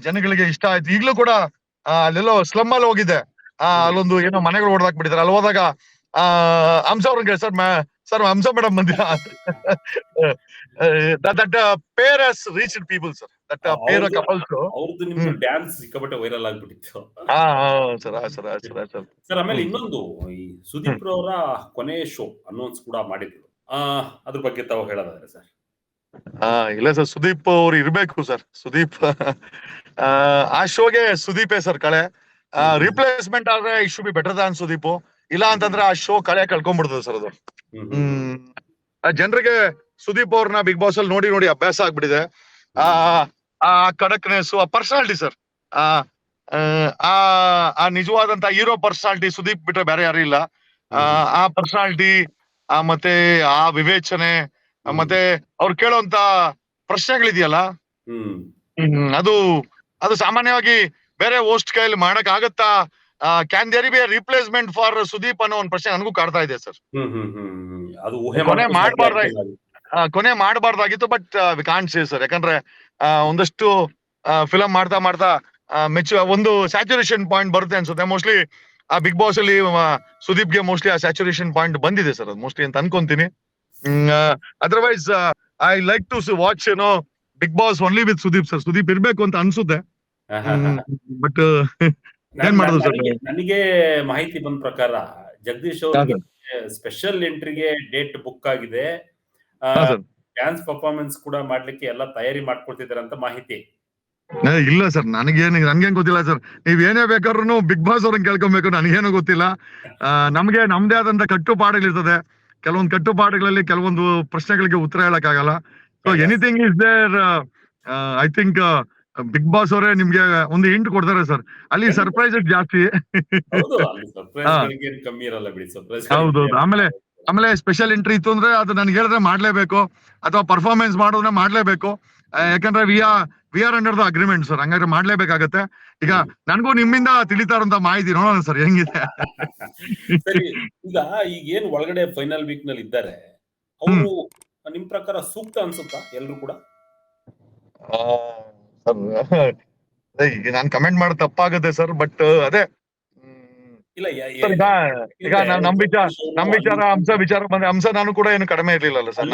ಜನಗಳಿಗೆ ಇಷ್ಟ ಆಯ್ತು. ಈಗ್ಲೂ ಕೂಡ ಅಲ್ಲೆಲ್ಲೋ ಸ್ಲಮ್ ಅಲ್ಲಿ ಹೋಗಿದ್ದೆ, ಅಲ್ಲೊಂದು ಏನೋ ಮನೆಗಳು ಹೊಡೆದಾಕ್ಬಿಟ್ಟಿದ್ದಾರೆ. ಅಲ್ಲಿ ಹೋದಾಗ ಹಂಸ ಅವ್ರಿಗೆ ಸರ್ ಹಂಸ ಮೇಡಮ್ ಬಂದಿರ that pair has reached people sir. That pair couples ಅವ್ರದ್ದು ನಿಮ್ದು ಡ್ಯಾನ್ಸ್ ಸಿಕ್ಕಾಪಟ್ಟೆ ವೈರಲ್ ಆಗ್ಬಿಟ್ಟಿತ್ತು ಸರ್. ಆಮೇಲೆ ಇನ್ನೊಂದು ಈ ಸುದೀಪ್ ಅವರ ಕೊನೆ ಶೋ ಅನೌನ್ಸ್ ಕೂಡ ಮಾಡಿದ್ರು, ಅದ್ರ ಬಗ್ಗೆ ತಾವು ಹೇಳೋದಾದ್ರೆ ಸರ್? ಇಲ್ಲ ಸರ್, ಸುದೀಪ್ ಅವ್ರು ಇರ್ಬೇಕು ಸರ್. ಸುದೀಪ್ ಆ ಶೋಗೆ ಸುದೀಪೇ ಸರ್ ಕಳೆ. ರಿಪ್ಲೇಸ್ಮೆಂಟ್ ಆದ್ರೆ it should be better than Sudeep. ಇಲ್ಲ ಅಂತಂದ್ರೆ ಆ ಶೋ ಕಳೆ ಕಳ್ಕೊಂಡ್ಬಿಡ್ತದೆ ಸರ್ ಅದು. ಜನರಿಗೆ ಸುದೀಪ್ ಅವ್ರನ್ನ ಬಿಗ್ ಬಾಸ್ ಅಲ್ಲಿ ನೋಡಿ ನೋಡಿ ಅಭ್ಯಾಸ ಆಗ್ಬಿಟ್ಟಿದೆ. ಆ ಕಡಕ್ನೆಸ್, ಆ ಪರ್ಸನಾಲಿಟಿ ಸರ್, ಆ ನಿಜವಾದಂತ ಹೀರೋ ಪರ್ಸನಾಲಿಟಿ ಸುದೀಪ್ ಬಿಟ್ರೆ ಬೇರೆ ಯಾರು ಇಲ್ಲ. ಆ ಪರ್ಸನಾಲಿಟಿ ಮತ್ತೆ ಆ ವಿವೇಚನೆ ಮತ್ತೆ ಅವ್ರು ಕೇಳೋಂತ ಪ್ರಶ್ನೆಗಳಿದೆಯಲ್ಲ, ಅದು ಸಾಮಾನ್ಯವಾಗಿ ಬೇರೆ ಹೋಸ್ಟ್ ಕೈಯಲ್ಲಿ ಮಾಡಕ್ ಆಗತ್ತಾ? Can there be a replacement for Sudeep ಅನ್ನೋ ಒಂದು ಪ್ರಶ್ನೆ ನನಗೂ ಕಾಡ್ತಾ ಇದೆ ಸರ್. ಕೊನೆ ಮಾಡಬಾರ್ದಾಗಿತ್ತು, but we can't say sir. ಯಾಕಂದ್ರೆ ಒಂದಷ್ಟು ಫಿಲಂ ಮಾಡ್ತಾ ಒಂದು ಸ್ಯಾಚುರೇಷನ್ ಪಾಯಿಂಟ್ ಬರುತ್ತೆ ಅನ್ಸುತ್ತೆ. ಮೋಸ್ಟ್ಲಿ ಆ ಬಿಗ್ ಬಾಸ್ ಅಲ್ಲಿ ಸುದೀಪ್ಗೆ ಮೋಸ್ಟ್ಲಿ ಆ ಸ್ಯಾಚುರೇಷನ್ ಪಾಯಿಂಟ್ ಬಂದಿದೆ ಸರ್, ಅದು ಮೋಸ್ಟ್ಲಿ ಅಂತ ಅನ್ಕೊಂತೀನಿ. Otherwise I like to watch Bigg Boss only with Sudeep sir. Sudeep ಇರ್ಬೇಕು ಅಂತ ಅನ್ಸುತ್ತೆ, ಬಟ್ ಏನ್ ಮಾಡೋದು ಸರ್. ನನಗೆ ಮಾಹಿತಿ ಬಂದ ಪ್ರಕಾರ ಜಗದೀಶ್ ಅವ್ರಿಗೆ ಸ್ಪೆಷಲ್ ಎಂಟ್ರಿಗೆ ಡೇಟ್ ಬುಕ್ ಆಗಿದೆ. ಡ್ಯಾನ್ಸ್ ಪರ್ಫಾರ್ಮೆನ್ಸ್ ಕೂಡ ಮಾಡ್ಲಿಕ್ಕೆ ಎಲ್ಲ ತಯಾರಿ ಮಾಡ್ಕೊಳ್ತಿದ್ದಾರೆ ಅಂತ ಮಾಹಿತಿ. ಇಲ್ಲ ಸರ್, ನನ್ಗೇನ್ ಗೊತ್ತಿಲ್ಲ ಸರ್. ನೀವ್ ಏನೇ ಬೇಕಾದ್ರೂ ಬಿಗ್ ಬಾಸ್ ಅವ್ರನ್ನ ಕೇಳ್ಕೊಬೇಕು, ನನಗೇನು ಗೊತ್ತಿಲ್ಲ. ನಮ್ಗೆ ನಮ್ದೇ ಆದಂತ ಕಟ್ಟುಪಾಡುಗಳಿರ್ತದೆ. ಕೆಲವೊಂದು ಕಟ್ಟುಪಾಡುಗಳಲ್ಲಿ ಕೆಲವೊಂದು ಪ್ರಶ್ನೆಗಳಿಗೆ ಉತ್ತರ ಹೇಳಕ್ ಆಗಲ್ಲ. So anything is there. I think Bigg Boss ಅವರೇ ನಿಮ್ಗೆ ಒಂದು ಹಿಂಟ್ ಕೊಡ್ತಾರೆ ಸರ್. ಅಲ್ಲಿ ಸರ್ಪ್ರೈಸ್ ಜಾಸ್ತಿ. ಹೌದೌದು. ಆಮೇಲೆ ಸ್ಪೆಷಲ್ ಎಂಟ್ರಿ ಇತ್ತು ಅಂದ್ರೆ ಅದು ನನ್ಗೆ ಹೇಳಿದ್ರೆ ಮಾಡ್ಲೇಬೇಕು, ಅಥವಾ ಪರ್ಫಾರ್ಮೆನ್ಸ್ ಮಾಡೋದ್ರೆ ಮಾಡ್ಲೇಬೇಕು. ಯಾಕಂದ್ರೆ we are under the agreement sir. ಹಂಗಾದ್ರೆ ಮಾಡ್ಲೇಬೇಕಾಗತ್ತೆ. ಈಗ ನನ್ಗೂ ನಿಮ್ಮಿಂದ ತಿಳಿತಾ ಇರುವಂತ ಮಾಹಿತಿ ನೋಡೋಣ ಸರ್ ಹೆಂಗಿದೆ. ಈಗ ಏನ್ ಒಳಗಡೆ ಫೈನಲ್ ವೀಕ್ ನಲ್ಲಿ ಇದ್ದಾರೆ ಅವರು ನಿಮ್ ಪ್ರಕಾರ ಸೂಕ್ತ ಅನ್ಸುತ್ತಾ ಎಲ್ರು ಕೂಡ? ಈಗ ನಾನ್ ಕಮೆಂಟ್ ಮಾಡೋದು ತಪ್ಪಾಗುತ್ತೆ ಸರ್, ಬಟ್ ಅದೇ ಈಗ ನಮ್ ವಿಚಾರ ಹಂಸ ವಿಚಾರ ಬಂದ್ರೆ ಹಂಸ ನಾನು ಕೂಡ ಏನು ಕಡಿಮೆ ಇರ್ಲಿಲ್ಲ ಸರ್.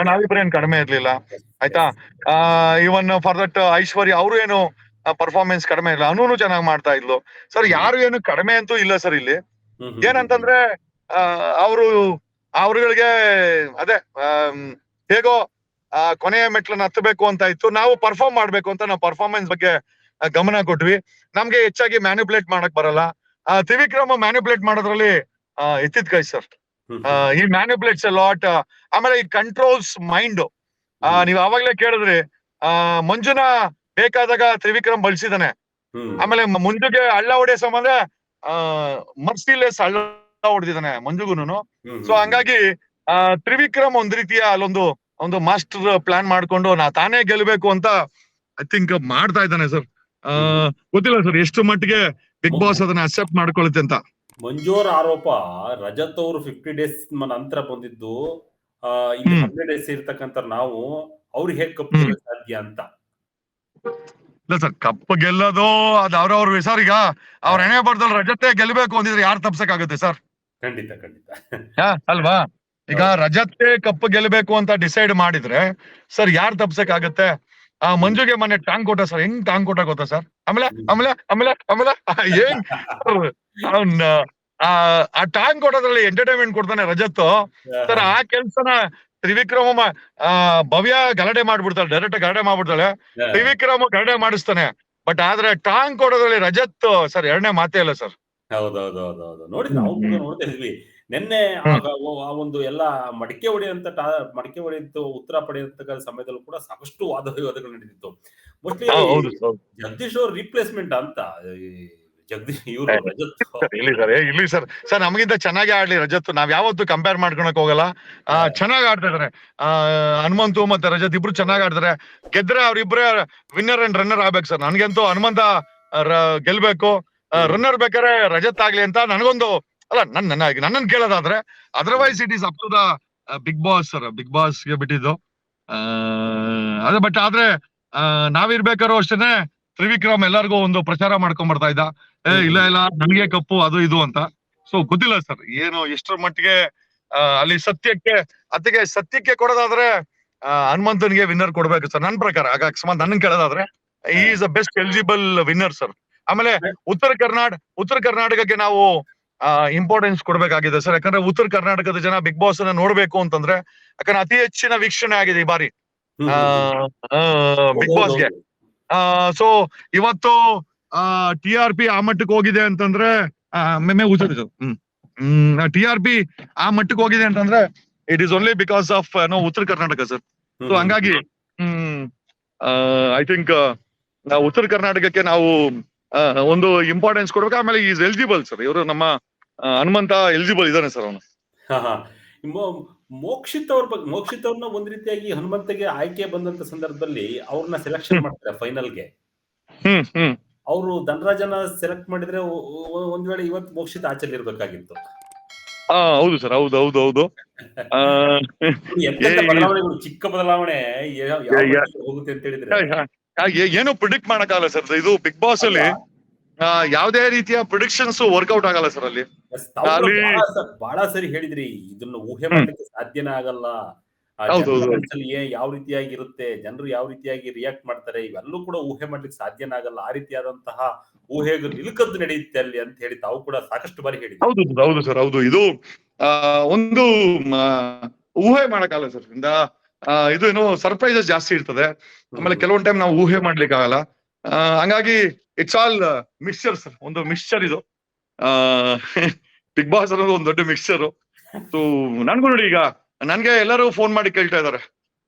ನಾವಿಬ್ರು ಏನು ಕಡಿಮೆ ಇರ್ಲಿಲ್ಲ, ಆಯ್ತಾ. ಇವನ್ ಫಾರ್ ದಟ್ ಐಶ್ವರ್ಯ ಅವರು ಏನು ಪರ್ಫಾರ್ಮೆನ್ಸ್ ಕಡಿಮೆ ಇಲ್ಲ, ಅವನು ಚೆನ್ನಾಗಿ ಮಾಡ್ತಾ ಇದ್ಲು ಸರ್. ಯಾರು ಏನು ಕಡಿಮೆ ಅಂತೂ ಇಲ್ಲ ಸರ್. ಇಲ್ಲಿ ಏನಂತಂದ್ರೆ ಅವ್ರುಗಳಿಗೆ ಅದೇ ಹೇಗೋ ಕೊನೆಯ ಮೆಟ್ಲನ್ನ ಹತ್ತಬೇಕು ಅಂತ ಇತ್ತು. ನಾವು ಪರ್ಫಾರ್ಮ್ ಮಾಡ್ಬೇಕು ಅಂತ ನಾವು ಪರ್ಫಾರ್ಮೆನ್ಸ್ ಬಗ್ಗೆ ಗಮನ ಕೊಟ್ವಿ. ನಮ್ಗೆ ಹೆಚ್ಚಾಗಿ ಮ್ಯಾನಿಪುಲೇಟ್ ಮಾಡಕ್ ಬರಲ್ಲ. ತ್ರಿವಿಕ್ರಮ್ ಮ್ಯಾನಿಪುಲೇಟ್ ಮಾಡೋದ್ರಲ್ಲಿ ಎತ್ತಿದ ಕೈ ಸರ್. ಈ ಮ್ಯಾನಿಪುಲೇಟ್ಸ್ ಲಾಟ್. ಆಮೇಲೆ ಈ ಕಂಟ್ರೋಲ್ಸ್ ಮೈಂಡ್. ನೀವ್ ಅವಾಗ್ಲೇ ಕೇಳಿದ್ರಿ, ಮಂಜುನ ಬೇಕಾದಾಗ ತ್ರಿವಿಕ್ರಮ್ ಬಳಸಿದಾನೆ. ಆಮೇಲೆ ಮಂಜುಗೆ ಹಳ್ಳ ಹೊಡೆಯೋ ಸಂಬಂಧ ಮರ್ಸಿಲೆಸ್ ಹಳ್ಳ ಹೊಡೆದಿದ್ದಾನೆ ಮಂಜುಗುನು. ಸೊ ಹಂಗಾಗಿ ತ್ರಿವಿಕ್ರಮ್ ಒಂದ್ ರೀತಿಯ ಅಲ್ಲೊಂದು ಒಂದು ಮಾಸ್ಟರ್ ಪ್ಲಾನ್ ಮಾಡ್ಕೊಂಡು ತಾನೇ ಗೆಲ್ಬೇಕು ಅಂತ ಐ ಥಿಂಕ್ ಮಾಡ್ತಾ ಇದ್ದಾನೆ ಸರ್. ಗೊತ್ತಿಲ್ಲ ಸರ್ ಎಷ್ಟು ಮಟ್ಟಿಗೆ ಬಿಗ್ ಬಾಸ್ ಅದನ್ನ ಅಕ್ಸೆಪ್ಟ್ ಮಾಡ್ಕೊಳುತ್ತೆ ಅಂತ. ಮಂಜೂರ್ ಆರೋಪ ರಜತ್ ಅವರು 50 ಡೇಸ್ ನಂತರ ಬಂದಿದ್ದು, ಇಲ್ಲಿ 100 ಡೇಸ್ ಇರ್ತಕ್ಕಂಥ ನಾವು ಅವ್ರಿಗೆ ಹೇಗೆ ಕಪ್ ಸಾಧ್ಯ ಅಂತ. ಇಲ್ಲ ಸರ್, ಕಪ್ ಗೆಲ್ಲೋದು ಅದು ಅವ್ರವ್ರ ವಿಚಾರ. ಈಗ ಅವ್ರ ಹಣೆ ಬರ್ದಲ್ಲಿ ರಜತೆ ಗೆಲ್ಬೇಕು ಅಂದಿದ್ರೆ ಯಾರು ತಪ್ಸಕ್ ಆಗುತ್ತೆ ಸರ್? ಖಂಡಿತ ಖಂಡಿತ ಅಲ್ವಾ? ಈಗ ರಜತೆ ಕಪ್ ಗೆಲ್ಬೇಕು ಅಂತ ಡಿಸೈಡ್ ಮಾಡಿದ್ರೆ ಸರ್ ಯಾರು ತಪ್ಸಕ್ ಆಗುತ್ತೆ? ಮಂಜುಗೆ ಮೊನ್ನೆ ಟಾಂಗ್ ಕೊಟ್ಟ ಸರ್. ಹೆಂಗ್ ಟಾಂಗ್ ಕೊಟ್ಟ ಗೊತ್ತಾ ಸರ್? ಆಮೇಲೆ ಆಮೇಲೆ ಆಮೇಲೆ ಆಮೇಲೆ ಹೆಂಗ್ ಆ ಟಾಂಗ್ ಕೊಟ್ಟೋದ್ರಲ್ಲಿ ಎಂಟರ್ಟೈನ್ಮೆಂಟ್ ಕೊಡ್ತಾನೆ ರಜತ್ ಸರ್. ಆ ಕೆಲ್ಸನ ತ್ರಿವಿಕ್ರಮ ಭವ್ಯ ಗಲಾಟೆ ಮಾಡ್ಬಿಡ್ತಾಳೆ, ಡೈರೆಕ್ಟ್ ಗಲಾಟೆ ಮಾಡ್ಬಿಡ್ತಾಳೆ. ತ್ರಿವಿಕ್ರಮ್ ಗಲಾಟೆ ಮಾಡಿಸ್ತಾನೆ. ಬಟ್ ಆದ್ರೆ ಟಾಂಗ್ ಕೊಡೋದ್ರಲ್ಲಿ ರಜತ್ ಸರ್ ಎರಡನೇ ಮಾತೇ ಇಲ್ಲ ಸರ್. ಹೌದೌದೌದೌದು. ನೋಡಿ, ನಾವು ಕೂಡ ನೋಡ್ತಾ ಇದ್ವಿ ನಿನ್ನೆ. ಆ ಒಂದು ಎಲ್ಲ ಮಡಿಕೆ ಹೊಡೆಯಂತ ಉತ್ತರ ಪಡೆಯಂತ ಸಮಯದಲ್ಲೂ ಕೂಡ ಸಾಕಷ್ಟು ವಾದ ವಿವಾದಗಳು ನಡೆದಿತ್ತು. ಮೋಸ್ಟ್ಲಿ ಜಗದೀಶ್ ಅವ್ರ ರಿಪ್ಲೇಸ್ಮೆಂಟ್ ಅಂತ ಜಗದೀಶ್ ಇವರು ರಜತ್. ಇಲ್ಲಿ ಸರ್ ನಮಗಿಂತ ಚೆನ್ನಾಗಿ ಆಡ್ಲಿ ರಜತ್. ನಾವ್ ಯಾವತ್ತು ಕಂಪೇರ್ ಮಾಡ್ಕೊಳಕ್ ಹೋಗಲ್ಲ. ಚೆನ್ನಾಗಿ ಆಡ್ತಾ ಇದಾರೆ. ಹನುಮಂತು ಮತ್ತೆ ರಜತ್ ಇಬ್ರು ಚೆನ್ನಾಗಿ ಆಡ್ತಾರೆ. ಗೆದ್ರೆ ಅವ್ರಿಬ್ರೇ ವಿನ್ನರ್ ಅಂಡ್ ರನ್ನರ್ ಆಗ್ಬೇಕು ಸರ್. ನನ್ಗಂತೂ ಹನುಮಂತ ಗೆಲ್ಬೇಕು, ರನ್ನರ್ ಬೇಕಾದ್ರೆ ರಜತ್ ಆಗ್ಲಿ ಅಂತ ನನಗೊಂದು ಅಲ್ಲ. ನನ್ನನ್ ಕೇಳೋದಾದ್ರೆ otherwise it is up to the Bigg Boss sir. Bigg Boss ಗೆ ಬಿಟ್ಟಿದ್ದು ಅದೇ. ಬಟ್ ಆದ್ರೆ ನಾವಿರ್ಬೇಕಾದ್ರು ಅಷ್ಟೇನೆ ತ್ರಿವಿಕ್ರಮ್ ಎಲ್ಲರಿಗೂ ಒಂದು ಪ್ರಚಾರ ಮಾಡ್ಕೊಂಡ್ ಬರ್ತಾ ಇದ್ದ, ಇಲ್ಲ ನನ್ಗೆ ಕಪ್ಪು ಅದು ಇದು ಅಂತ. ಸೊ ಗೊತ್ತಿಲ್ಲ ಸರ್ ಏನು ಎಷ್ಟರ ಮಟ್ಟಿಗೆ ಅಲ್ಲಿ ಸತ್ಯಕ್ಕೆ ಕೊಡೋದಾದ್ರೆ ಹನುಮಂತನ್ಗೆ ವಿನ್ನರ್ ಕೊಡ್ಬೇಕು ಸರ್ ನನ್ ಪ್ರಕಾರ. ಆಗ ಅಕಸ್ಮಾತ್ ನನ್ನನ್ ಕೇಳೋದಾದ್ರೆ ಈ is the best eligible winner sir. ಆಮೇಲೆ ಉತ್ತರ ಕರ್ನಾಟಕಕ್ಕೆ ನಾವು ಇಂಪಾರ್ಟೆನ್ಸ್ ಕೊಡ್ಬೇಕಾಗಿದೆ ಸರ್. ಯಾಕಂದ್ರೆ ಉತ್ತರ ಕರ್ನಾಟಕದ ಜನ ಬಿಗ್ ಬಾಸ್ ಅನ್ನ ನೋಡ್ಬೇಕು ಅಂತಂದ್ರೆ, ಯಾಕಂದ್ರೆ ಅತಿ ಹೆಚ್ಚಿನ ವೀಕ್ಷಣೆ ಆಗಿದೆ ಈ ಬಾರಿ ಬಿಗ್ ಬಾಸ್ಗೆ. ಸೊ ಇವತ್ತು TRP ಆ ಮಟ್ಟಕ್ಕೆ ಹೋಗಿದೆ ಅಂತಂದ್ರೆ TRP ಆ ಮಟ್ಟಕ್ಕೆ ಹೋಗಿದೆ ಅಂತಂದ್ರೆ it is only because of ಉತ್ತರ ಕರ್ನಾಟಕ ಸರ್. ಸೊ ಹಂಗಾಗಿ ಐ ಥಿಂಕ್ ಉತ್ತರ ಕರ್ನಾಟಕಕ್ಕೆ ನಾವು ಒಂದು ಇಂಪಾರ್ಟೆನ್ಸ್ ಕೊಡ್ಬೇಕು. ಆಮೇಲೆ ಈಸ್ ಎಲಿಜಿಬಲ್ ಸರ್. ಇವರು ನಮ್ಮ ಹನುಮಂತ ಎಲಿಜಿಬಲ್ ಇದಾನೆ ಸರ್ ಅವನು. ಮೋಕ್ಷಿತ್ ಅವ್ರನ್ನ ಒಂದ್ ರೀತಿಯಾಗಿ ಹನುಮಂತಗೆ ಆಯ್ಕೆ ಬಂದಂತ ಸಂದರ್ಭದಲ್ಲಿ ಅವ್ರನ್ನ ಸೆಲೆಕ್ಷನ್ ಮಾಡ್ತಾರೆ ಫೈನಲ್ಗೆ. ಅವರು ಧನರಾಜನ ಸೆಲೆಕ್ಟ್ ಮಾಡಿದ್ರೆ ಒಂದ್ ವೇಳೆ ಇವತ್ತು ಮೋಕ್ಷಿತ್ ಆಚೆಲಿ ಇರ್ಬೇಕಾಗಿತ್ತು. ಹೌದು ಸರ್, ಹೌದು. ಬದಲಾವಣೆಗಳು, ಚಿಕ್ಕ ಬದಲಾವಣೆ ಹೋಗುತ್ತೆ ಅಂತ ಹೇಳಿದ್ರೆ ಏನು ಪ್ರಿಡಿಕ್ಟ್ ಮಾಡಕ್ಕಾಗಲ್ಲ ಸರ್. ಇದು ಬಿಗ್ ಬಾಸ್ ಅಲ್ಲಿ ಯಾವ್ದೇ ರೀತಿಯ ಪ್ರಿಡಿಕ್ಷನ್ಸ್ ವರ್ಕೌಟ್ ಆಗಲ್ಲ ಸರ್. ಅಲ್ಲಿ ಬಹಳ ಸರಿ ಹೇಳಿದ್ರಿ, ಇದನ್ನ ಊಹೆ ಮಾಡ್ಲಿಕ್ಕೆ ಸಾಧ್ಯನೇ ಆಗಲ್ಲ. ಯಾವ ರೀತಿಯಾಗಿರುತ್ತೆ, ಜನರು ಯಾವ ರೀತಿಯಾಗಿ ರಿಯಾಕ್ಟ್ ಮಾಡ್ತಾರೆ, ಇವೆಲ್ಲೂ ಕೂಡ ಊಹೆ ಮಾಡ್ಲಿಕ್ಕೆ ಸಾಧ್ಯನೇ ಆಗಲ್ಲ. ಆ ರೀತಿಯಾದಂತಹ ಊಹೆಗೆ ನಿಲುಕದ್ದು ನಡೆಯುತ್ತೆ ಅಲ್ಲಿ ಅಂತ ಹೇಳಿ ತಾವು ಕೂಡ ಸಾಕಷ್ಟು ಬಾರಿ ಹೇಳಿದ್ರಿ. ಹೌದು ಸರ್, ಹೌದು. ಇದು ಒಂದು ಊಹೆ ಮಾಡಕ್ಕಾಗಲ್ಲ ಸರ್. ಇದು ಏನೋ ಸರ್ಪ್ರೈಸಸ್ ಜಾಸ್ತಿ ಇರ್ತದೆ. ಆಮೇಲೆ ಕೆಲವೊಂದ್ ಟೈಮ್ ನಾವು ಊಹೆ ಮಾಡ್ಲಿಕ್ಕೆ ಆಗಲ್ಲ. ಹಂಗಾಗಿ ಇಟ್ಸ್ ಆಲ್ ಮಿಕ್ಸ್ಚರ್ ಸರ್. ಒಂದು ಮಿಕ್ಸ್ಚರ್ ಇದು. ಬಿಗ್ ಬಾಸ್ ಅನ್ನೋದು ಒಂದು ದೊಡ್ಡ ಮಿಕ್ಸ್ಚರ್. ಸೊ ನನ್ಗೂ ನೋಡಿ, ಈಗ ನನ್ಗೆ ಎಲ್ಲರೂ ಫೋನ್ ಮಾಡಿ ಕೇಳ್ತಾ ಇದಾರೆ,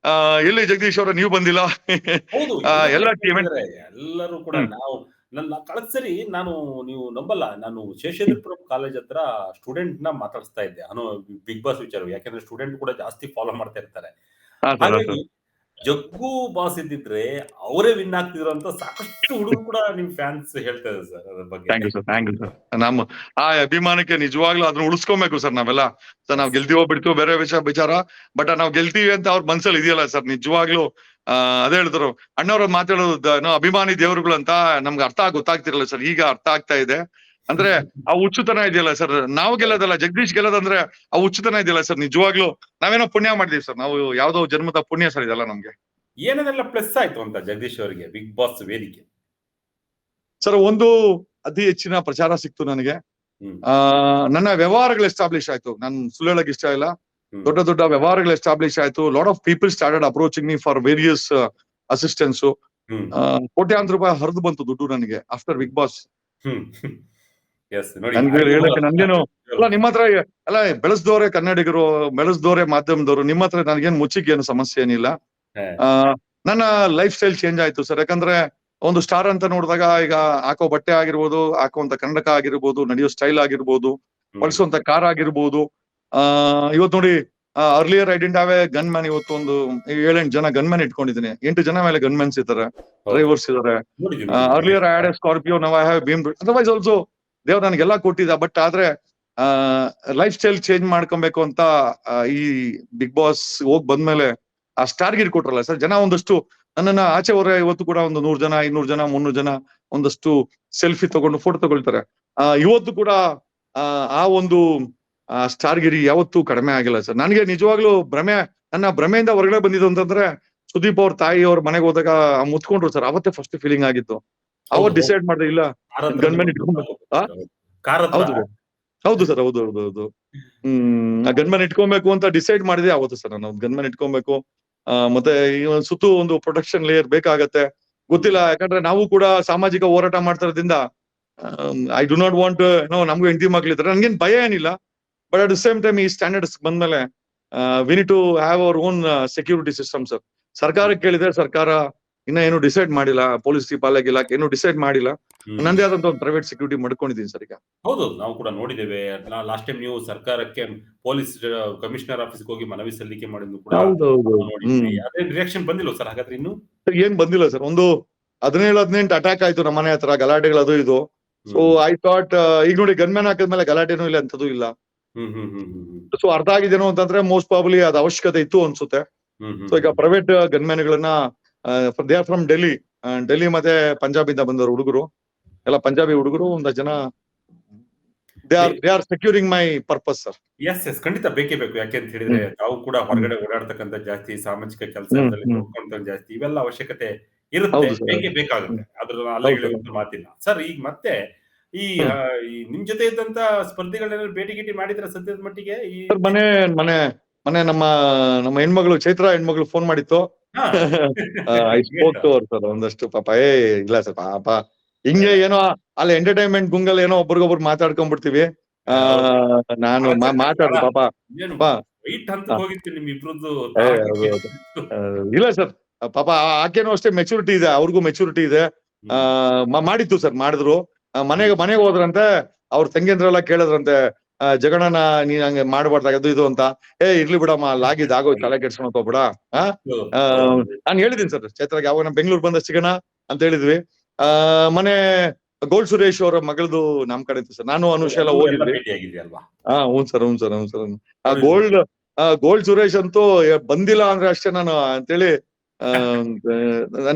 ಎಲ್ಲಿ ಜಗದೀಶ್ ಅವರ ನೀವು ಬಂದಿಲ್ಲ. ಎಲ್ಲರೂ ಕೂಡ ನನ್ನ ಕಳೆದ ಸರಿ ನೀವು ನಂಬಲ್ಲ, ನಾನು ಶೇಷಾದ್ರಿಪುರಂ ಕಾಲೇಜ್ ಹತ್ರ ಸ್ಟೂಡೆಂಟ್ ನ ಮಾತಾಡಿಸ್ತಾ ಇದ್ದೆ ಬಿಗ್ ಬಾಸ್ ವಿಚಾರ. ಯಾಕಂದ್ರೆ ಸ್ಟೂಡೆಂಟ್ ಕೂಡ ಜಾಸ್ತಿ ಫಾಲೋ ಮಾಡ್ತಾ ಇರ್ತಾರೆ. ಹಾಗಾಗಿ ಜಗ್ಗು ಬಾಸ್ ಇದ್ದಿದ್ರೆ ಅವರೇ ವಿನ್ ಆಗ್ತಿದ್ರು ಅಂತ ಸಾಕಷ್ಟು ಹುಡುಗರು ಕೂಡ ನಿಮ್ ಫ್ಯಾನ್ಸ್ ಹೇಳ್ತಾ ಇದ್ದಾರೆ ಸರ್. ಅದ್ರ ಬಗ್ಗೆ ಥ್ಯಾಂಕ್ ಯು ಸರ್. ನಮ್ಮ ಆ ಅಭಿಮಾನಕ್ಕೆ ನಿಜವಾಗ್ಲೂ ಅದನ್ನ ಉಳಿಸ್ಕೊಬೇಕು ಸರ್ ನಾವೆಲ್ಲ. ಸರ್ ನಾವ್ ಗೆಲ್ತೀವೋ ಬಿಡ್ತೀವೋ ಬೇರೆ ವಿಚಾರ, ಬಟ್ ನಾವ್ ಗೆಲ್ತೀವಿ ಅಂತ ಅವ್ರ ಮನ್ಸಲ್ಲಿ ಇದೆಯಲ್ಲ ಸರ್. ನಿಜವಾಗ್ಲೂ ಅದೇ ಹೇಳ್ತಾರ ಅಣ್ಣವ್ರ ಮಾತಾಡೋದು ಅಭಿಮಾನಿ ದೇವರುಗಳು ಅಂತ. ನಮ್ಗೆ ಗೊತ್ತಾಗ್ತಿರಲ್ಲ ಸರ್. ಈಗ ಅರ್ಥ ಆಗ್ತಾ ಇದೆ. ಅಂದ್ರೆ ಆ ಹುಚ್ಚುತನ ಇದೆಯಲ್ಲ ಸರ್. ನಾವು ಗೆಲ್ಲೋದಲ್ಲ, ಜಗದೀಶ್ ಗೆಲ್ಲೋದಂದ್ರೆ ಆ ಹುಚ್ಚುತನ ಇದೆಯಲ್ಲ ಸರ್. ನಿಜವಾಗ್ಲೂ ನಾವೇನೋ ಪುಣ್ಯ ಮಾಡಿದೀವಿ ಸರ್. ನಾವು ಯಾವ್ದೋ ಜನ್ಮದ ಪುಣ್ಯ ಸರ್ ಇದೆಲ್ಲ ನಮ್ಗೆ. ಏನೇನೆಲ್ಲ ಪ್ಲಸ್ ಆಯ್ತು ಅಂತ ಜಗದೀಶ್ ಅವರಿಗೆ ಬಿಗ್ ಬಾಸ್ ವೇದಿಕೆ? ಸರ್ ಒಂದು ಅತಿ ಹೆಚ್ಚಿನ ಪ್ರಚಾರ ಸಿಕ್ತು ನನಗೆ. ನನ್ನ ವ್ಯವಹಾರಗಳು ಎಸ್ಟಾಬ್ಲಿಷ್ ಆಯ್ತು. ನಾನು ಸುಳ್ಳು ಹೇಳಕ್ ಇಷ್ಟ ಇಲ್ಲ. ದೊಡ್ಡ ದೊಡ್ಡ ವ್ಯವಹಾರಗಳು ಎಸ್ಟಾಬ್ಲಿಷ್ ಆಯ್ತು. Lot of people started approaching me for various assistance. ಕೋಟ್ಯಾಂತರ ರೂಪಾಯಿ ಹರಿದು ಬಂತು ದುಡ್ಡು ನನಗೆ ಆಫ್ಟರ್ ಬಿಗ್ ಬಾಸ್. ನೋಡಿ ನನ್ಗೆ ಹೇಳಕ್ಕೆ ನನ್ಗೇನು ಅಲ್ಲ, ನಿಮ್ಮ ಹತ್ರ ಅಲ್ಲ ಬೆಳೆಸ್ದವ್ರೆ ಕನ್ನಡಿಗರು, ಬೆಳೆಸ್ದವ್ರೆ ಮಾಧ್ಯಮದವರು, ನಿಮ್ಮ ಹತ್ರ ನನ್ಗೇನು ಮುಚ್ಚಿಗೆ ಏನು ಸಮಸ್ಯೆ ಏನಿಲ್ಲ. ನನ್ನ ಲೈಫ್ ಸ್ಟೈಲ್ ಚೇಂಜ್ ಆಯ್ತು ಸರ್. ಯಾಕಂದ್ರೆ ಒಂದು ಸ್ಟಾರ್ ಅಂತ ನೋಡಿದಾಗ ಈಗ ಹಾಕೋ ಬಟ್ಟೆ ಆಗಿರ್ಬೋದು, ಹಾಕುವಂತ ಕನ್ನಡಕ ಆಗಿರ್ಬೋದು, ನಡೆಯೋ ಸ್ಟೈಲ್ ಆಗಿರ್ಬೋದು, ಬಳಸುವಂತ ಕಾರ್ ಆಗಿರ್ಬೋದು. ಇವತ್ತು ನೋಡಿ, earlier I didn't have A gun man. ಇವತ್ತು ಒಂದು 7-8 ಜನ ಗನ್ ಮ್ಯಾನ್ ಇಟ್ಕೊಂಡಿದ್ದೀನಿ. 8 ಜನ ಮೇಲೆ ಗನ್ ಮ್ಯಾನ್ಸ್ ಇದ್ದಾರೆ, ಡ್ರೈವರ್ಸ್ ಇದಾರೆ. Earlier I had A Scorpio, now I have beam. Otherwise also ದೇವ್ರು ನನಗೆಲ್ಲ ಕೊಟ್ಟಿದ್ದ. ಬಟ್ ಆದ್ರೆ ಲೈಫ್ ಸ್ಟೈಲ್ ಚೇಂಜ್ ಮಾಡ್ಕೊಬೇಕು ಅಂತ ಈ ಬಿಗ್ ಬಾಸ್ ಹೋಗ್ ಬಂದ್ಮೇಲೆ ಆ ಸ್ಟಾರ್ ಗಿರ್ ಕೊಟ್ರಲ್ಲ ಸರ್ ಜನ, ಒಂದಷ್ಟು ನನ್ನನ್ನ ಆಚೆ ಹೊರ ಇವತ್ತು ಕೂಡ ಒಂದು 100 ಜನ, 200 ಜನ, 300 ಜನ ಒಂದಷ್ಟು ಸೆಲ್ಫಿ ತಗೊಂಡು ಫೋಟೋ ತಗೊಳ್ತಾರೆ. ಇವತ್ತು ಕೂಡ ಆ ಒಂದು ಸ್ಟಾರ್ ಗಿರಿ ಯಾವತ್ತೂ ಕಡಿಮೆ ಆಗಿಲ್ಲ ಸರ್. ನನಗೆ ನಿಜವಾಗ್ಲೂ ನನ್ನ ಭ್ರಮೆಯಿಂದ ಹೊರಗಡೆ ಬಂದಿದ್ದು ಅಂತಂದ್ರೆ, ಸುದೀಪ್ ಅವ್ರ ತಾಯಿ ಅವ್ರ ಮನೆಗೆ ಹೋದಾಗ ಮುತ್ಕೊಂಡ್ರು ಸರ್. ಅವತ್ತೇ ಫಸ್ಟ್ ಫೀಲಿಂಗ್ ಆಗಿತ್ತು. ಅವತ್ತು ಡಿಸೈಡ್ ಮಾಡಿದೆ, ಇಲ್ಲ ಗನ್ಮನ್ ಇಟ್ಕೊಬೇಕು. ಹೌದು ಸರ್, ಹೌದು. ಗನ್ಮನ್ ಇಟ್ಕೊಬೇಕು ಅಂತ ಡಿಸೈಡ್ ಮಾಡಿದೆ ಅವತ್ತು ಸರ್. ನಾನು ಗನ್ಮನ್ ಇಟ್ಕೊಬೇಕು. ಮತ್ತೆ ಈ ಸುತ್ತು ಒಂದು ಪ್ರೊಟೆಕ್ಷನ್ ಲೇಯರ್ ಬೇಕಾಗತ್ತೆ. ಗೊತ್ತಿಲ್ಲ, ಯಾಕಂದ್ರೆ ನಾವು ಕೂಡ ಸಾಮಾಜಿಕ ಹೋರಾಟ ಮಾಡ್ತಾ ಇರೋದ್ರಿಂದ ಐ ಡು ನಾಟ್ ವಾಂಟ್ ನಮ್ಗೂ ಹೆಂಡತಿ ಮಕ್ಳಿದ್ದಾರೆ, ನನ್ಗೇನ್ ಭಯ ಏನಿಲ್ಲ. But at the same time ಈ ಸ್ಟ್ಯಾಂಡರ್ಡ್ಸ್ ಬಂದ್ಮೇಲೆ we need to have our own security system sir. ಸರ್ಕಾರಕ್ಕೆ ಕೇಳಿದ್ರೆ ಸರ್ಕಾರ ಇನ್ನ ಏನು ಡಿಸೈಡ್ ಮಾಡಿಲ್ಲ. ಪೊಲೀಸ್ ಪಾಲಕ್ ಇಲಾಖೆ ಏನು ಡಿಸೈಡ್ ಮಾಡಿಲ್ಲ. ನಂದೇ ಆದಂತ ಒಂದು ಪ್ರೈವೇಟ್ ಸೆಕ್ಯೂರಿಟಿ ಮಾಡ್ಕೊಂಡಿದ್ದೀನಿ ಸರ್ ಈಗ. ಹೌದು, ನಾವು ಕೂಡ ನೋಡಿದ್ದೇವೆ. ಲಾಸ್ಟ್ ಟೈಮ್ ನೀವು ಸರ್ಕಾರಕ್ಕೆ ಪೊಲೀಸ್ ಕಮಿಷನರ್ ಆಫೀಸ್ಗೆ ಹೋಗಿ ಮನವಿ ಸಲ್ಲಿಕೆ ಮಾಡಿದ್ದು ಕೂಡ ನೋಡಿದ್ವಿ. ಅದೇ ರಿಯಾಕ್ಷನ್ ಬಂದಿಲ್ಲ ಸರ್ ಹಾಗಾದ್ರೆ ಇನ್ನು? ಏನ್ ಬಂದಿಲ್ಲ ಸರ್. ಒಂದು 17-18 ಅಟ್ಯಾಕ್ ಆಯ್ತು ನಮ್ಮ ಮನೆ ಹತ್ರ, ಗಲಾಟೆಗಳು ಅದು ಇದು. ಸೊ ಐ ಥಾಟ್, ಈಗ ನೋಡಿ ಗನ್ಮ್ಯಾನ್ ಹಾಕಿದ್ಮೇಲೆ ಗಲಾಟೆನೂ ಇಲ್ಲ, ಅಂತದೂ ಇಲ್ಲ. ಸೊ ಅರ್ಥ ಆಗಿದೇನೋ ಅಂತಂದ್ರೆ ಮೋಸ್ಟ್ ಪ್ರಾಬಲಿ ಅದ್ ಅವಶ್ಯಕತೆ ಇತ್ತು ಅನ್ಸುತ್ತೆ. ಸೊ ಈಗ ಪ್ರೈವೇಟ್ ಗನ್ಮ್ಯಾನ್ ಗಳನ್ನ ದೇ ಆರ್ ಫ್ರಮ್ ಡೆಲ್ಲಿ ಮತ್ತೆ ಪಂಜಾಬಿಂದ ಬಂದವರು ಹುಡುಗರು, ಎಲ್ಲ ಪಂಜಾಬಿ ಹುಡುಗರು. ಒಂದಷ್ಟು ಜನ they are securing my purpose sir. Yes ಖಂಡಿತ ಬೇಕೇ ಬೇಕು. ಯಾಕೆ ಅಂತ ಹೇಳಿದ್ರೆ ತಾವು ಕೂಡ ಹೊರಗಡೆ ಓಡಾಡ್ತಕ್ಕಂಥ ಜಾಸ್ತಿ, ಸಾಮಾಜಿಕ ಕೆಲಸದಲ್ಲಿ ನೋಡ್ಕೊಂತ ಜಾಸ್ತಿ, ಇವೆಲ್ಲ ಅವಶ್ಯಕತೆ ಇರುತ್ತೆ, ಬೇಕೇ ಬೇಕಾಗುತ್ತೆ. ಅದ್ರ ಅಲ್ಲ ಮಾತಿಲ್ಲ ಸರ್. ಈಗ ಮತ್ತೆ ಈ ನಿಮ್ ಜೊತೆ ಇದ್ದಂತ ಸ್ಪರ್ಧಿಗಳನ್ನ ಭೇಟಿ ಮಾಡಿದ್ರೆ ಸದ್ಯದ ಮಟ್ಟಿಗೆ? ಮನೆ ನಮ್ಮ ಹೆಣ್ಮಗಳು ಚೈತ್ರ ಹೆಣ್ಮಗಳು ಫೋನ್ ಮಾಡಿತ್ತು. ಐ ಸ್ಪೋಕ್ ಟು ಅವರ್ ಸರ್. ಒಂದಷ್ಟು ಪಾಪ ಇಲ್ಲ ಸರ್, ಪಾಪ ಹಿಂಗೆ ಏನೋ ಅಲ್ಲಿ ಎಂಟರ್ಟೈನ್ಮೆಂಟ್ ಗುಂಗಲ್ ಏನೋ ಒಬ್ರಿಗೊಬ್ರು ಮಾತಾಡ್ಕೊಂಡ್ಬಿಡ್ತೀವಿ. ನಾನು ಮಾತಾಡ್ದು ಪಾಪ. ಇಲ್ಲ ಸರ್, ಪಾಪ ಆಕೆನೂ ಅಷ್ಟೇ ಮೆಚುರಿಟಿ ಇದೆ, ಅವ್ರಿಗೂ ಮೆಚುರಿಟಿ ಇದೆ. ಮಾಡಿತ್ತು ಸರ್, ಮಾಡಿದ್ರು. ಮನೆಗೆ ಹೋದ್ರಂತೆ, ಅವ್ರ ತಂಗಿಯಂದ್ರೆಲ್ಲ ಕೇಳಿದ್ರಂತೆ, ಜಗಣ್ಣನ ನೀನ್ ಹಂಗೆ ಮಾಡ್ಬಾರ್ದಾಗದು ಇದು ಅಂತ. ಇರ್ಲಿ ಬಿಡಮ್ಮ, ಲಾಗಿದ್ ಆಗೋಯ್ತು, ತಲೆ ಕೆಡ್ಸ್ಕೊಳಕ್ ಹೋಗ್ಬಿಡ. ನಾನ್ ಹೇಳಿದೀನಿ ಸರ್ ಚೈತ್ರಾಗ, ಯಾವಾಗ ಬೆಂಗಳೂರು ಬಂದ ಸಿಗೋಣ ಅಂತ ಹೇಳಿದ್ವಿ. ಮನೆ ಗೋಲ್ಡ್ ಸುರೇಶ್ ಅವರ ಮಗಳದು ನಮ್ ಕಡೆ ಇತ್ತು ಸರ್. ನಾನು ಅನುಷ್ ಎಲ್ಲ ಹೋಗಿದ್ವಿ. ಹ್ಞೂ ಸರ್. ಆ ಗೋಲ್ಡ್ ಸುರೇಶ್ ಅಂತೂ ಬಂದಿಲ್ಲ ಅಂದ್ರೆ ಅಷ್ಟೇ ನಾನು ಅಂತೇಳಿ.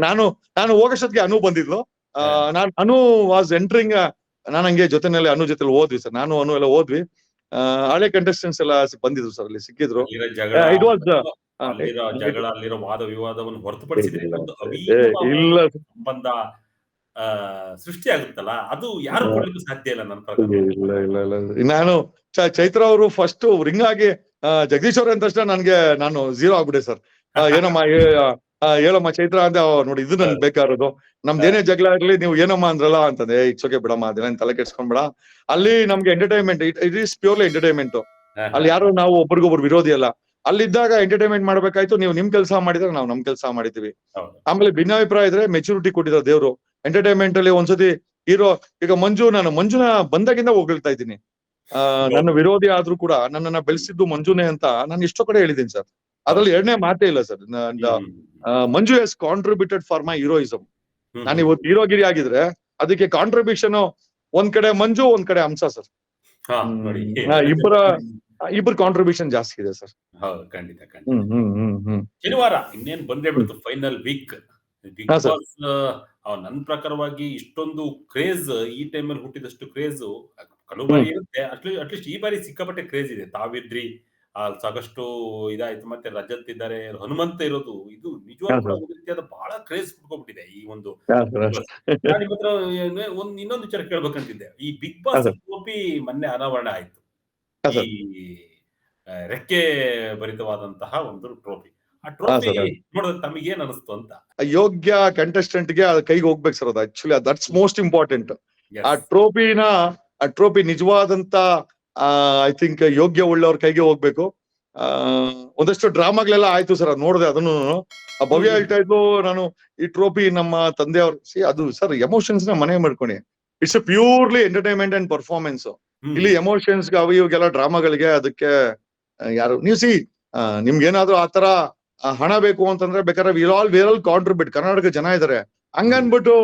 ನಾನು ಹೋಗೋಷ್ಟೊತ್ತಿಗೆ ಅನು ಬಂದಿದ್ಲು. ಅನು ವಾಸ್ ಎಂಟ್ರಿಂಗ್. ನಾನು ಹಂಗೆ ಜೊತೆನಲ್ಲಿ ಅನು ಜೊತೆ ಹೋದ್ವಿ ಸರ್. ನಾನು ಅನು ಎಲ್ಲ ಹೋದ್ವಿ. ಹಳೆ ಕಂಟೆಸ್ಟೆಂಟ್ಸ್ ಎಲ್ಲ ಬಂದಿದ್ರು ಸರ್, ಅಲ್ಲಿ ಸಿಕ್ಕಿದ್ರು. ಇಟ್ ವಾಸ್ ಜಗಳ, ಅಲ್ಲಿರೋ ವಾದ ವಿವಾದವನ್ನು ಹೊರತುಪಡಿಸಿದ್ರೆ ಇಲ್ಲ ಸಂಬಂಧ ಸೃಷ್ಟಿ ಆಗುತ್ತಲ್ಲ, ಅದು ಯಾರು ಕೊಡ್ಲಿಕ್ಕೂ ಸಾಧ್ಯ ಇಲ್ಲ ನನ್ನ ಪ್ರಕಾರ. ಇಲ್ಲ. ನಾನು ಚೈತ್ರ ಅವರು ಫಸ್ಟ್ ರಿಂಗ್ ಆಗಿ ಜಗದೀಶ್ ಅವ್ರ ಅಂತ ನಾನು ಝೀರೋ ಆಗ್ಬಿಟ್ಟೆ ಸರ್. ಏನಮ್ಮ ಹೇಳಮ್ಮ ಚೈತ್ರ ಅಂತ. ನೋಡಿ, ಇದು ನನ್ಗೆ ಬೇಕಾರೋದು. ನಮ್ದೇನೇ ಜಗಳ ಇರ್ಲಿ, ನೀವು ಏನಮ್ಮ ಅಂದ್ರಲ್ಲ ಅಂತಂದೆ. ಇಟ್ಸೋಕೆ ಬಿಡಮ್ಮ, ಅದೇನ ತಲೆ ಕೆಡ್ಸ್ಕೊಂಡ್ಬೇಡ. ಅಲ್ಲಿ ನಮ್ಗೆ entertainment, it is purely entertainment. ಅಲ್ಲಿ ಯಾರು ನಾವು ಒಬ್ರಿಗೊಬ್ರು ವಿರೋಧಿ ಅಲ್ಲ. ಅಲ್ಲಿದ್ದಾಗ ಎಂಟರ್ಟೈನ್ಮೆಂಟ್ ಮಾಡ್ಬೇಕಾಯ್ತು. ನೀವು ನಿಮ್ ಕೆಲಸ ಮಾಡಿದ್ರೆ ನಾವು ನಮ್ ಕೆಲಸ ಮಾಡಿದೀವಿ. ಆಮೇಲೆ ಭಿನ್ನಾಭಿಪ್ರಾಯ ಇದ್ರೆ ಮೆಚುರಿಟಿ ಕೊಟ್ಟಿದ್ದಾರೆ ದೇವ್ರು. ಎಂಟರ್ಟೈನ್ಮೆಂಟ್ ಅಲ್ಲಿ ಒಂದ್ಸತಿ ಈಗ ಮಂಜುನ ಬಂದಾಗಿಂದ ಹೋಗ್ತಾ ಇದ್ದೀನಿ. ನನ್ನ ವಿರೋಧಿ ಆದ್ರೂ ಕೂಡ ನನ್ನನ್ನ ಬೆಳೆಸಿದ್ದು ಮಂಜುನೇ ಅಂತ ನಾನು ಎಷ್ಟೋ ಕಡೆ ಹೇಳಿದ್ದೀನಿ ಸರ್. ಅದ್ರಲ್ಲಿ ಎರಡನೇ ಮಾತೇ ಇಲ್ಲ sir. Manju has contributed for my heroism. ನಾನು ಇವತ್ತು ಹೀರೋಗಿರಿ ಆಗಿದ್ರೆ ಅದಕ್ಕೆ ಕಾಂಟ್ರಿಬ್ಯೂಷನ್ ಒಂದ್ ಕಡೆ ಮಂಜು, ಒಂದ್ ಕಡೆ ಹಂಸ ಸರ್. ಇಬ್ಬರ ಕಾಂಟ್ರಿಬ್ಯೂಷನ್ ಜಾಸ್ತಿ ಇದೆ ಸರ್. ಹೌದು, ಖಂಡಿತ. ಶನಿವಾರ ಇನ್ನೇನ್ ಬಂದೇ ಬಿಡ್ತು, ಫೈನಲ್ ವೀಕ್. ಬಿಗ್ ಬಾಸ್ ನನ್ನ ಪ್ರಕಾರವಾಗಿ ಇಷ್ಟೊಂದು ಕ್ರೇಜ್ ಈ ಟೈಮಲ್ಲಿ ಹುಟ್ಟಿದಷ್ಟು ಕ್ರೇಜ್ ಕೆಲವು ಬಾರಿ ಇರುತ್ತೆ. ಅಟ್ಲೀಸ್ಟ್ ಈ ಬಾರಿ ಸಿಕ್ಕಾಪಟ್ಟೆ ಕ್ರೇಜ್ ಇದೆ. ತಾವಿದ್ರಿ, ಸಾಕಷ್ಟು ಇದಾಯ್ತು. ಮತ್ತೆ ರಜತ್ ಇದ್ದಾರೆ, ಹನುಮಂತ ಇರೋದು, ಇದು ನಿಜವಾಗ್ಲೂ ಒಂದು ರೀತಿಯಾದ ಬಹಳ ಕ್ರೇಜ್ ಹುಟ್ಕೊಂಡ್ಬಿಟ್ಟಿದೆ ಈ ಒಂದು. ನಾನು ನಿಮ್ಮ ಹತ್ರ ಇನ್ನೊಂದು ವಿಚಾರ ಕೇಳ್ಬೇಕಂತಿದ್ದೆ. ಈ ಬಿಗ್ ಬಾಸ್ ಮೊನ್ನೆ ಅನಾವರಣ ಆಯ್ತು. ಈ ರೆಕ್ಕೆ ಭರಿತವಾದಂತಹ ಒಂದು ಟ್ರೋಫಿ. ಆ ಹಾ ಟ್ರೋಫಿ ಸರ್ ನೋಡಿದ್ರೆ ತಮಗೇನ್ ಅನಿಸ್ತು ಅಂತ? ಯೋಗ್ಯ ಕಂಟೆಸ್ಟೆಂಟ್ ಗೆ ಅದ್ ಕೈಗೆ ಹೋಗ್ಬೇಕು ಸರ್. ಅದು ಆಕ್ಚುಲಿ ದಟ್ಸ್ ಮೋಸ್ಟ್ ಇಂಪಾರ್ಟೆಂಟ್. ಆ ಎಸ್. ಟ್ರೋಫಿನ ಆ ಟ್ರೋಫಿ ನಿಜವಾದಂತ ಐ ಥಿಂಕ್ ಯೋಗ್ಯ ಉಳ್ಳವ್ರ ಕೈಗೆ ಹೋಗ್ಬೇಕು. ಆ ಒಂದಷ್ಟು ಡ್ರಾಮಾಗಳೆಲ್ಲ ಆಯ್ತು ಸರ್, ಅದ್ ನೋಡಿದೆ ಅದನ್ನು. ಆ ಭವ್ಯ ಹೇಳ್ತಾ ಇದ್ಲು, ನಾನು ಈ ಟ್ರೋಫಿ ನಮ್ಮ ತಂದೆಯವ್ರ ಅದು ಸರ್ ಎಮೋಷನ್ಸ್ ನ ಮನೆ ಮಾಡ್ಕೊಳಿ. It's a purely entertainment and performance. ಇಲ್ಲಿ ಎಮೋಷನ್ಸ್ ಅವು ಇವಾಗೆಲ್ಲ ಡ್ರಾಮಾಗಳಿಗೆ ಅದಕ್ಕೆ ಯಾರು ನೀವು ನಿಮ್ಗೆ ಏನಾದ್ರು ಆತರ ಹಣ ಬೇಕು ಅಂತಂದ್ರೆ ಬೇಕಾದ್ರೆ ವಿಲ್ ಆಲ್ ಕಾಂಟ್ರಿಬ್ಯೂಟ್. ಕರ್ನಾಟಕ ಜನ ಇದಾರೆ ಹಂಗನ್ಬಿಟ್ಟು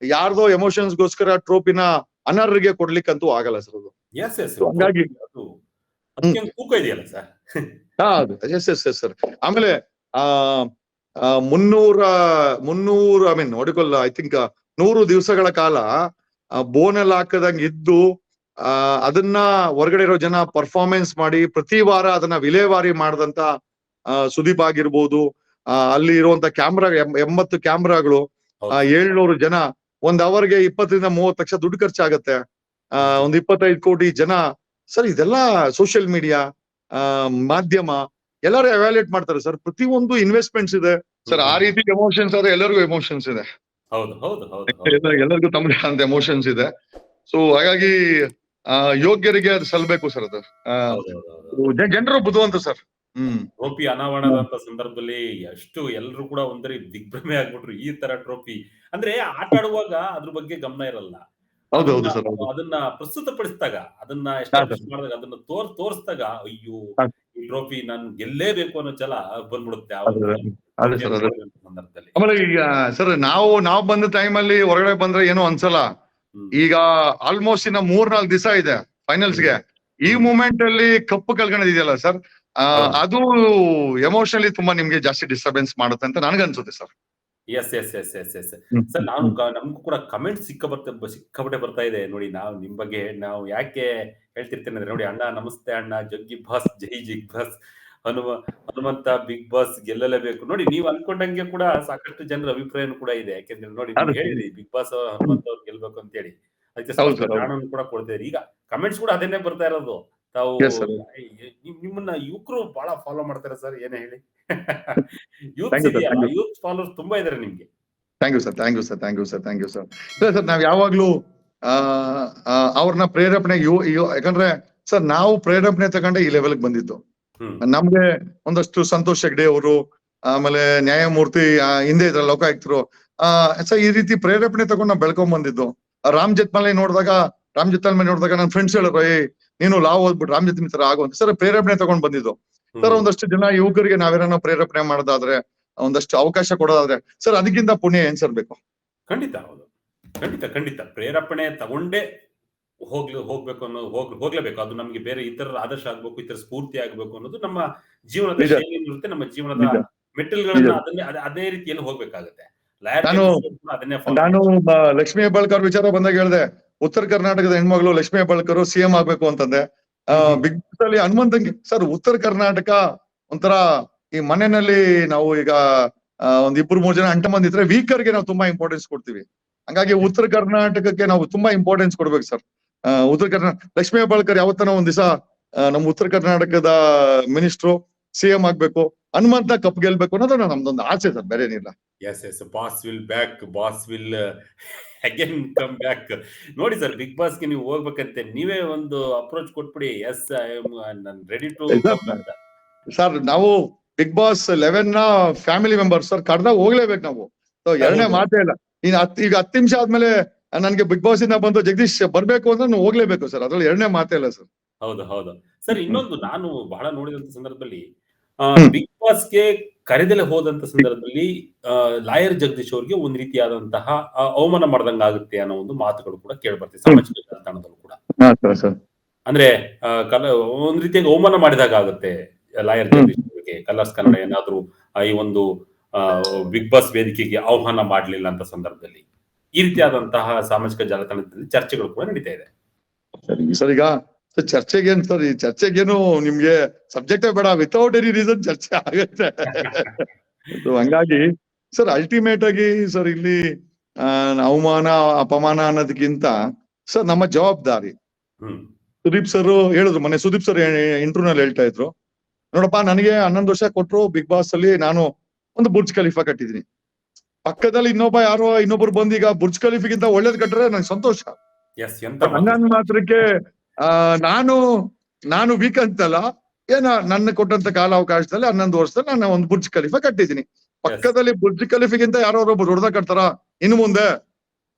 ಯಾರ್ದೋ ಎಮೋಷನ್ಸ್ ಗೋಸ್ಕರ ಟ್ರೋಫಿನ ಅನರ್ಹರಿಗೆ ಕೊಡ್ಲಿಕ್ಕಂತೂ ಆಗಲ್ಲ ಸರ್ ಅದು. ಎಸ್ ಎಸ್ ಹಂಗಾಗಿ ಅದು ಅದಕ್ಕೆ ತೂಕ ಇದೆಯಲ್ಲ sir. Yes yes yes sir. ಆಮೇಲೆ ಆ 300 ಐ ಮೀನ್ ನೋಡಿಕೊಳ್ಳ ಐ ಥಿಂಕ್ 100 ದಿವಸಗಳ ಕಾಲ ಬೋನಲ್ಲಿ ಹಾಕದಂಗ್ ಇದ್ದು ಅದನ್ನ ಹೊರಗಡೆ ಇರೋ ಜನ ಪರ್ಫಾರ್ಮೆನ್ಸ್ ಮಾಡಿ ಪ್ರತಿ ವಾರ ಅದನ್ನ ವಿಲೇವಾರಿ ಮಾಡದಂತ ಸುದೀಪ್ ಆಗಿರ್ಬೋದು. ಅಲ್ಲಿ ಇರುವಂತ ಕ್ಯಾಮ್ರಾ 80 ಕ್ಯಾಮ್ರಾಗಳು, 700 ಜನ, ಒಂದ್ ಅವರ್ಗೆ 20 ರಿಂದ 30 ಲಕ್ಷ ದುಡ್ಡು ಖರ್ಚಾಗತ್ತೆ. ಒಂದ್ 25 ಕೋಟಿ ಜನ ಸರ್. ಇದೆಲ್ಲ ಸೋಷಿಯಲ್ ಮೀಡಿಯಾ ಮಾಧ್ಯಮ ಎಲ್ಲರೂ ಎವ್ಯಾಲ್ಯೂಯೇಟ್ ಮಾಡ್ತಾರೆ ಸರ್. ಪ್ರತಿಯೊಂದು ಇನ್ವೆಸ್ಟ್ಮೆಂಟ್ಸ್ ಇದೆ ಸರ್. ಆ ರೀತಿ ಎಮೋಷನ್ಸ್ ಆದ್ರೆ ಎಲ್ಲರಿಗೂ ಎಮೋಷನ್ಸ್ ಇದೆ. ಹೌದು ಹೌದು ಹೌದು ಎಲ್ಲರಿಗೂ ತಮ್ಮದೇ ಅಂತ ಎಮೋಷನ್ಸ್ ಇದೆ. ಸೊ ಹಾಗಾಗಿ ಯೋಗ್ಯರಿಗೆ ಅದು ಸಲ್ಬೇಕು ಸರ್. ಅದು ಜನರು ಬುದ್ಧಿವಂತ ಸರ್. ಟ್ರೋಫಿ ಅನಾವರಣದಂತ ಸಂದರ್ಭದಲ್ಲಿ ಎಷ್ಟು ಎಲ್ಲರೂ ಕೂಡ ಒಂದರಿ ದಿಗ್ಭ್ರಮೆ ಆಗ್ಬಿಟ್ರು. ಈ ತರ ಟ್ರೋಫಿ ಅಂದ್ರೆ ಆಟ ಆಡುವಾಗ ಅದ್ರ ಬಗ್ಗೆ ಗಮನ ಇರಲ್ಲ. ಹೌದೌದು ಸರ್. ಅದನ್ನ ಪ್ರಸ್ತುತಪಡಿಸಿದಾಗ, ಅದನ್ನ ಎಸ್ಟಾಬ್ಲಿಷ್ ಮಾಡಿದಾಗ, ಅದನ್ನ ತೋರಿಸಿದಾಗ ಅಯ್ಯೋ ಈ ಟ್ರೋಫಿ ನಾನು ಗೆಲ್ಲೇಬೇಕು ಅನ್ನೋ ಛಲ ಬಂದ್ಬಿಡುತ್ತೆ ಸಂದರ್ಭದಲ್ಲಿ. ಆಮೇಲೆ ಈಗ ಸರ್ ನಾವು ಬಂದ ಟೈಮ್ ಅಲ್ಲಿ ಹೊರಗಡೆ ಬಂದ್ರೆ ಏನೋ ಅನ್ಸಲ್ಲ. ಈಗ ಆಲ್ಮೋಸ್ಟ್ ಇನ್ನ 3-4 ದಿವಸ ಇದೆ ಫೈನಲ್ಸ್ಗೆ. ಈ ಮೂಮೆಂಟ್ ಅಲ್ಲಿ ಕಪ್ಪು ಕಳ್ಕೊಳ್ಳೋದಿದೆಯಲ್ಲ ಸರ್, ಅದು ಎಮೋಷನಲಿ ತುಂಬಾ ನಿಮ್ಗೆ ಜಾಸ್ತಿ ಡಿಸ್ಟರ್ಬೆನ್ಸ್ ಮಾಡುತ್ತೆ ಅಂತ ನನ್ಗನ್ಸುತ್ತೆ sir. Yes yes yes yes yes sir. ನಮ್ಗೂ ಕೂಡ ಕಮೆಂಟ್ ಸಿಕ್ಕಾಪಟ್ಟೆ ಬರ್ತಾ ಇದೆ ನೋಡಿ. ನಾವು ನಿಮ್ ಬಗ್ಗೆ ನಾವು ಯಾಕೆ ಹೇಳ್ತಿರ್ತೇನೆ ಅಂದ್ರೆ ನೋಡಿ, ಅಣ್ಣ ನಮಸ್ತೆ ಅಣ್ಣ, ಜಗ್ಗಿ ಬಾಸ್, ಜೈ ಜಿಗ್ ಬಾಸ್, ಹನುಮಂತ ಬಿಗ್ ಬಾಸ್ ಗೆಲ್ಲಲೇಬೇಕು. ನೋಡಿ ನೀವು ಅನ್ಕೊಂಡಂಗೆ ಕೂಡ ಸಾಕಷ್ಟು ಜನರ ಅಭಿಪ್ರಾಯ ಕೂಡ ಇದೆ. ಯಾಕೆಂದ್ರೆ ನೋಡಿ ನೀವು ಹೇಳಿದ್ರಿ ಬಿಗ್ ಬಾಸ್ ಹನುಮಂತ ಅವ್ರು ಗೆಲ್ಬೇಕು ಅಂತ ಹೇಳಿ, ಅದಕ್ಕೆ ಕಾರಣವನ್ನು ಕೂಡ ಕೊಡ್ತಿದ್ರಿ. ಈಗ ಕಮೆಂಟ್ಸ್ ಕೂಡ ಅದನ್ನೇ ಬರ್ತಾ ಇರೋದು. ತಾವು ನಿಮ್ಮನ್ನ ಯುವಕರು ಬಹಳ ಫಾಲೋ ಮಾಡ್ತಾರೆ ಸರ್, ಏನೇ ಹೇಳಿ. ಯೂತ್ ಫಾಲೋವರ್ಸ್ ತುಂಬಾ ಇದಾರೆ ನಿಮ್ಗೆ. Thank you sir, thank you sir, thank you sir, thank you sir. Sir ನಾವ್ ಯಾವಾಗ್ಲೂ ಅವ್ರನ್ನ ಪ್ರೇರೇಪಣೆ ಯಾಕಂದ್ರೆ ಸರ್ ನಾವು ಪ್ರೇರೇಪಣೆ ತಗೊಂಡೆ ಈ ಲೆವೆಲ್ಗೆ ಬಂದಿದ್ದು. ನಮ್ಗೆ ಒಂದಷ್ಟು ಸಂತೋಷ್ ಹೆಗ್ಡೆ ಅವರು, ಆಮೇಲೆ ನ್ಯಾಯಮೂರ್ತಿ ಹಿಂದೆ ಇದ್ರ ಲೋಕಾಯುಕ್ತರು, ಸರ್ ಈ ರೀತಿ ಪ್ರೇರೇಪಣೆ ತಗೊಂಡು ನಾವು ಬೆಳ್ಕೊಂಡ್ ಬಂದಿದ್ದು. ರಾಮ್ ಜೇಠ್ಮಲಾನಿ ನೋಡಿದಾಗ ನನ್ನ ಫ್ರೆಂಡ್ಸ್ ಹೇಳಿದ್ರು, ನೀನು ಲಾವ್ ಓದ್ಬಿಟ್ಟು ರಾಮ್ ಜೇಠ್ಮಲಾನಿ ತರ ಆಗುವಂತ ಸರ್ ಪ್ರೇರೇಪಣೆ ತಗೊಂಡ್ ಬಂದಿದ್ದು. ಸರ್ ಒಂದಷ್ಟು ಜನ ಯುವಕರಿಗೆ ನಾವೇನೋ ಪ್ರೇರೇಪಣೆ ಮಾಡೋದಾದ್ರೆ, ಒಂದಷ್ಟು ಅವಕಾಶ ಕೊಡೋದಾದ್ರೆ ಸರ್ ಅದಕ್ಕಿಂತ ಪುಣ್ಯ ಏನ್ ಸರ್ ಬೇಕು? ಖಂಡಿತ ಹೌದು, ಖಂಡಿತ ಪ್ರೇರೇಪಣೆ ತಗೊಂಡೇ ಹೋಗ್ಬೇಕು ಅನ್ನೋ ಹೋಗ್ಲೇಬೇಕು. ಅದು ನಮ್ಗೆ ಬೇರೆ ಇತರರ ಆದರ್ಶ ಆಗ್ಬೇಕು, ಇತರ ಸ್ಫೂರ್ತಿ ಆಗ್ಬೇಕು ಅನ್ನೋದು ನಮ್ಮ ಜೀವನದ ಶೈಲಿ ಇರುತ್ತೆ. ನಮ್ಮ ಜೀವನದ ಮೆಟ್ಟಿಲುಗಳನ್ನ ಅದೇ ರೀತಿಯಲ್ಲಿ ಹೋಗ್ಬೇಕಾಗತ್ತೆ. ನಾನು ಲಕ್ಷ್ಮೀ ಹೆಬ್ಬಾಳ್ಕರ್ ವಿಚಾರ ಬಂದಾಗ ಹೇಳ್ದೆ, ಉತ್ತರ ಕರ್ನಾಟಕದ ಹೆಣ್ಮಗಳು ಲಕ್ಷ್ಮೀ ಹೆಬ್ಬಾಳ್ಕರ್ ಸಿಎಂ ಆಗ್ಬೇಕು ಅಂತಂದೆ. ಬಿಗ್ ಬಾಸ್ ಅಲ್ಲಿ ಹನುಮಂತಂಗೆ ಸರ್ ಉತ್ತರ ಕರ್ನಾಟಕ ಒಂಥರ ಈ ಮನೆಯಲ್ಲಿ ನಾವು ಈಗ ಒಂದ್ 2-3 ಜನ ಅಂಟ ಮಂದಿ ಇದ್ರೆ ವೀಕರ್ಗೆ ನಾವು ತುಂಬಾ ಇಂಪಾರ್ಟೆನ್ಸ್ ಕೊಡ್ತೀವಿ. ಹಂಗಾಗಿ ಉತ್ತರ ಕರ್ನಾಟಕಕ್ಕೆ ನಾವು ತುಂಬಾ ಇಂಪಾರ್ಟೆನ್ಸ್ ಕೊಡ್ಬೇಕು ಸರ್. ಉತ್ತರ ಕರ್ನಾಟಕ ಲಕ್ಷ್ಮೀ ಹೆಬ್ಬಾಳ್ಕರ್ ಯಾವತ್ತನ ಒಂದ್ ದಿವಸ ನಮ್ಮ ಉತ್ತರ ಕರ್ನಾಟಕದ ಮಿನಿಸ್ಟ್ರು ಸಿಎಂ ಆಗ್ಬೇಕು, ಹನುಮಂತ ಕಪ್ ಗೆಲ್ಬೇಕು ಅನ್ನೋದು ನಮ್ದೊಂದು ಆಸೆ ಸರ್, ಬೇರೆ ಏನಿಲ್ಲ. Yes boss will back, boss will again come back. ನೋಡಿ ಸರ್, ಬಿಗ್ ಬಾಸ್ ಗೆ ನೀವು ಹೋಗ್ಬೇಕಂತೆ ನೀವೇ ಒಂದು ಅಪ್ರೋಚ್ ಕೊಟ್ಬಿಡಿ. Yes I am ready to sir. ನಾವು ಬಿಗ್ ಬಾಸ್ 11 ನ ಫ್ಯಾಮಿಲಿ ಮೆಂಬರ್ ಸರ್, ಕಡ್ದಾಗ ಹೋಗ್ಲೇಬೇಕು ನಾವು. ಎರಡನೇ ಮಾತೇ ಇಲ್ಲ. ಈಗ 10 ನಿಮಿಷ ಆದ್ಮೇಲೆ ನನ್ಗೆ ಬಿಗ್ ಬಾಸ್ ಇಂದ ಬಂದು ಜಗದೀಶ್ ಬರ್ಬೇಕು ಅಂದ್ರೆ ನಾವು ಹೋಗ್ಲೇಬೇಕು ಸರ್, ಅದ್ರಲ್ಲಿ ಎರಡನೇ ಮಾತೇ ಇಲ್ಲ ಸರ್. ಹೌದು ಸರ್. ಇನ್ನೊಂದು ನಾನು ಬಹಳ ನೋಡಿದಂತ ಸಂದರ್ಭದಲ್ಲಿ ಬಿಗ್ ಬಾಸ್ ಗೆ ಕರೆದಲೆ ಹೋದಂತ ಸಂದರ್ಭದಲ್ಲಿ ಲಾಯರ್ ಜಗದೀಶ್ ಅವ್ರಿಗೆ ಒಂದ್ ರೀತಿಯಾದಂತಹ ಅವಮಾನ ಮಾಡ್ದಂಗ ಆಗುತ್ತೆ ಅನ್ನೋ ಒಂದು ಮಾತುಗಳು ಕೂಡ ಕೇಳ್ಬರ್ತದೆ ಸಾಮಾಜಿಕ ಜಾಲತಾಣದಲ್ಲೂ ಕೂಡ. ಅಂದ್ರೆ ಒಂದ್ ರೀತಿಯಾಗಿ ಅವಮಾನ ಮಾಡಿದಾಗ ಆಗುತ್ತೆ ಲಾಯರ್ ಜಗದೀಶ್ ಅವರಿಗೆ. ಕಲರ್ಸ್ ಕನ್ನಡ ಏನಾದ್ರು ಈ ಒಂದು ಬಿಗ್ ಬಾಸ್ ವೇದಿಕೆಗೆ ಆಹ್ವಾನ ಮಾಡ್ಲಿಲ್ಲ ಅಂತ ಸಂದರ್ಭದಲ್ಲಿ ಈ ರೀತಿಯಾದಂತಹ ಸಾಮಾಜಿಕ ಜಾಲತಾಣದಲ್ಲಿ ಚರ್ಚೆಗಳು ಕೂಡ ನಡೀತಾ ಇದೆ. ಸರ್ ಈಗ ಚರ್ಚೆಗೇನು ಸರ್, ಈ ಚರ್ಚೆಗೇನು ನಿಮ್ಗೆ ಸಬ್ಜೆಕ್ಟೇ ಬೇಡ, ವಿತೌಟ್ ಎನಿ ರೀಸನ್ ಚರ್ಚೆ ಆಗುತ್ತೆ. ಹಂಗಾಗಿ ಸರ್ ಅಲ್ಟಿಮೇಟ್ ಆಗಿ ಸರ್ ಇಲ್ಲಿ ಅವಮಾನ ಅಪಮಾನ ಅನ್ನೋದಕ್ಕಿಂತ ಸರ್ ನಮ್ಮ ಜವಾಬ್ದಾರಿ. ಸುದೀಪ್ ಸರ್ ಹೇಳಿದ್ರು ಮೊನ್ನೆ, ಸುದೀಪ್ ಸರ್ ಇಂಟರ್ವ್ಯೂನಲ್ಲಿ ಹೇಳ್ತಾ ಇದ್ರು, ನೋಡಪ್ಪ ನನಗೆ 11 ವರ್ಷ ಕೊಟ್ರು ಬಿಗ್ ಬಾಸ್ ಅಲ್ಲಿ, ನಾನು ಒಂದು ಬುರ್ಜ್ ಖಲೀಫಾ ಕಟ್ಟಿದೀನಿ. ಪಕ್ಕದಲ್ಲಿ ಇನ್ನೊಬ್ರು ಬಂದು ಈಗ ಬುರ್ಜ್ ಖಲೀಫಿಗಿಂತ ಒಳ್ಳೇದ್ ಕಟ್ರೆ ನಂಗೆ ಸಂತೋಷ. ಎಸ್, ಎಂತ ಹಂಗಂದ್ ಮಾತ್ರಕ್ಕೆ ಆ ನಾನು ನಾನು ವೀಕ್ ಅಂತಲ್ಲ, ನನ್ನ ಕೊಟ್ಟಂತ ಕಾಲಾವಕಾಶದಲ್ಲಿ 11 ವರ್ಷದಲ್ಲಿ ನಾನು ಒಂದು ಬುರ್ಜ್ ಖಲೀಫಾ ಕಟ್ಟಿದೀನಿ. ಪಕ್ಕದಲ್ಲಿ ಬುರ್ಜ್ ಖಲೀಫಿಗಿಂತ ಯಾರೊಬ್ರು ದೊಡ್ಡದಾಗ ಕಟ್ತಾರ ಇನ್ನು ಮುಂದೆ,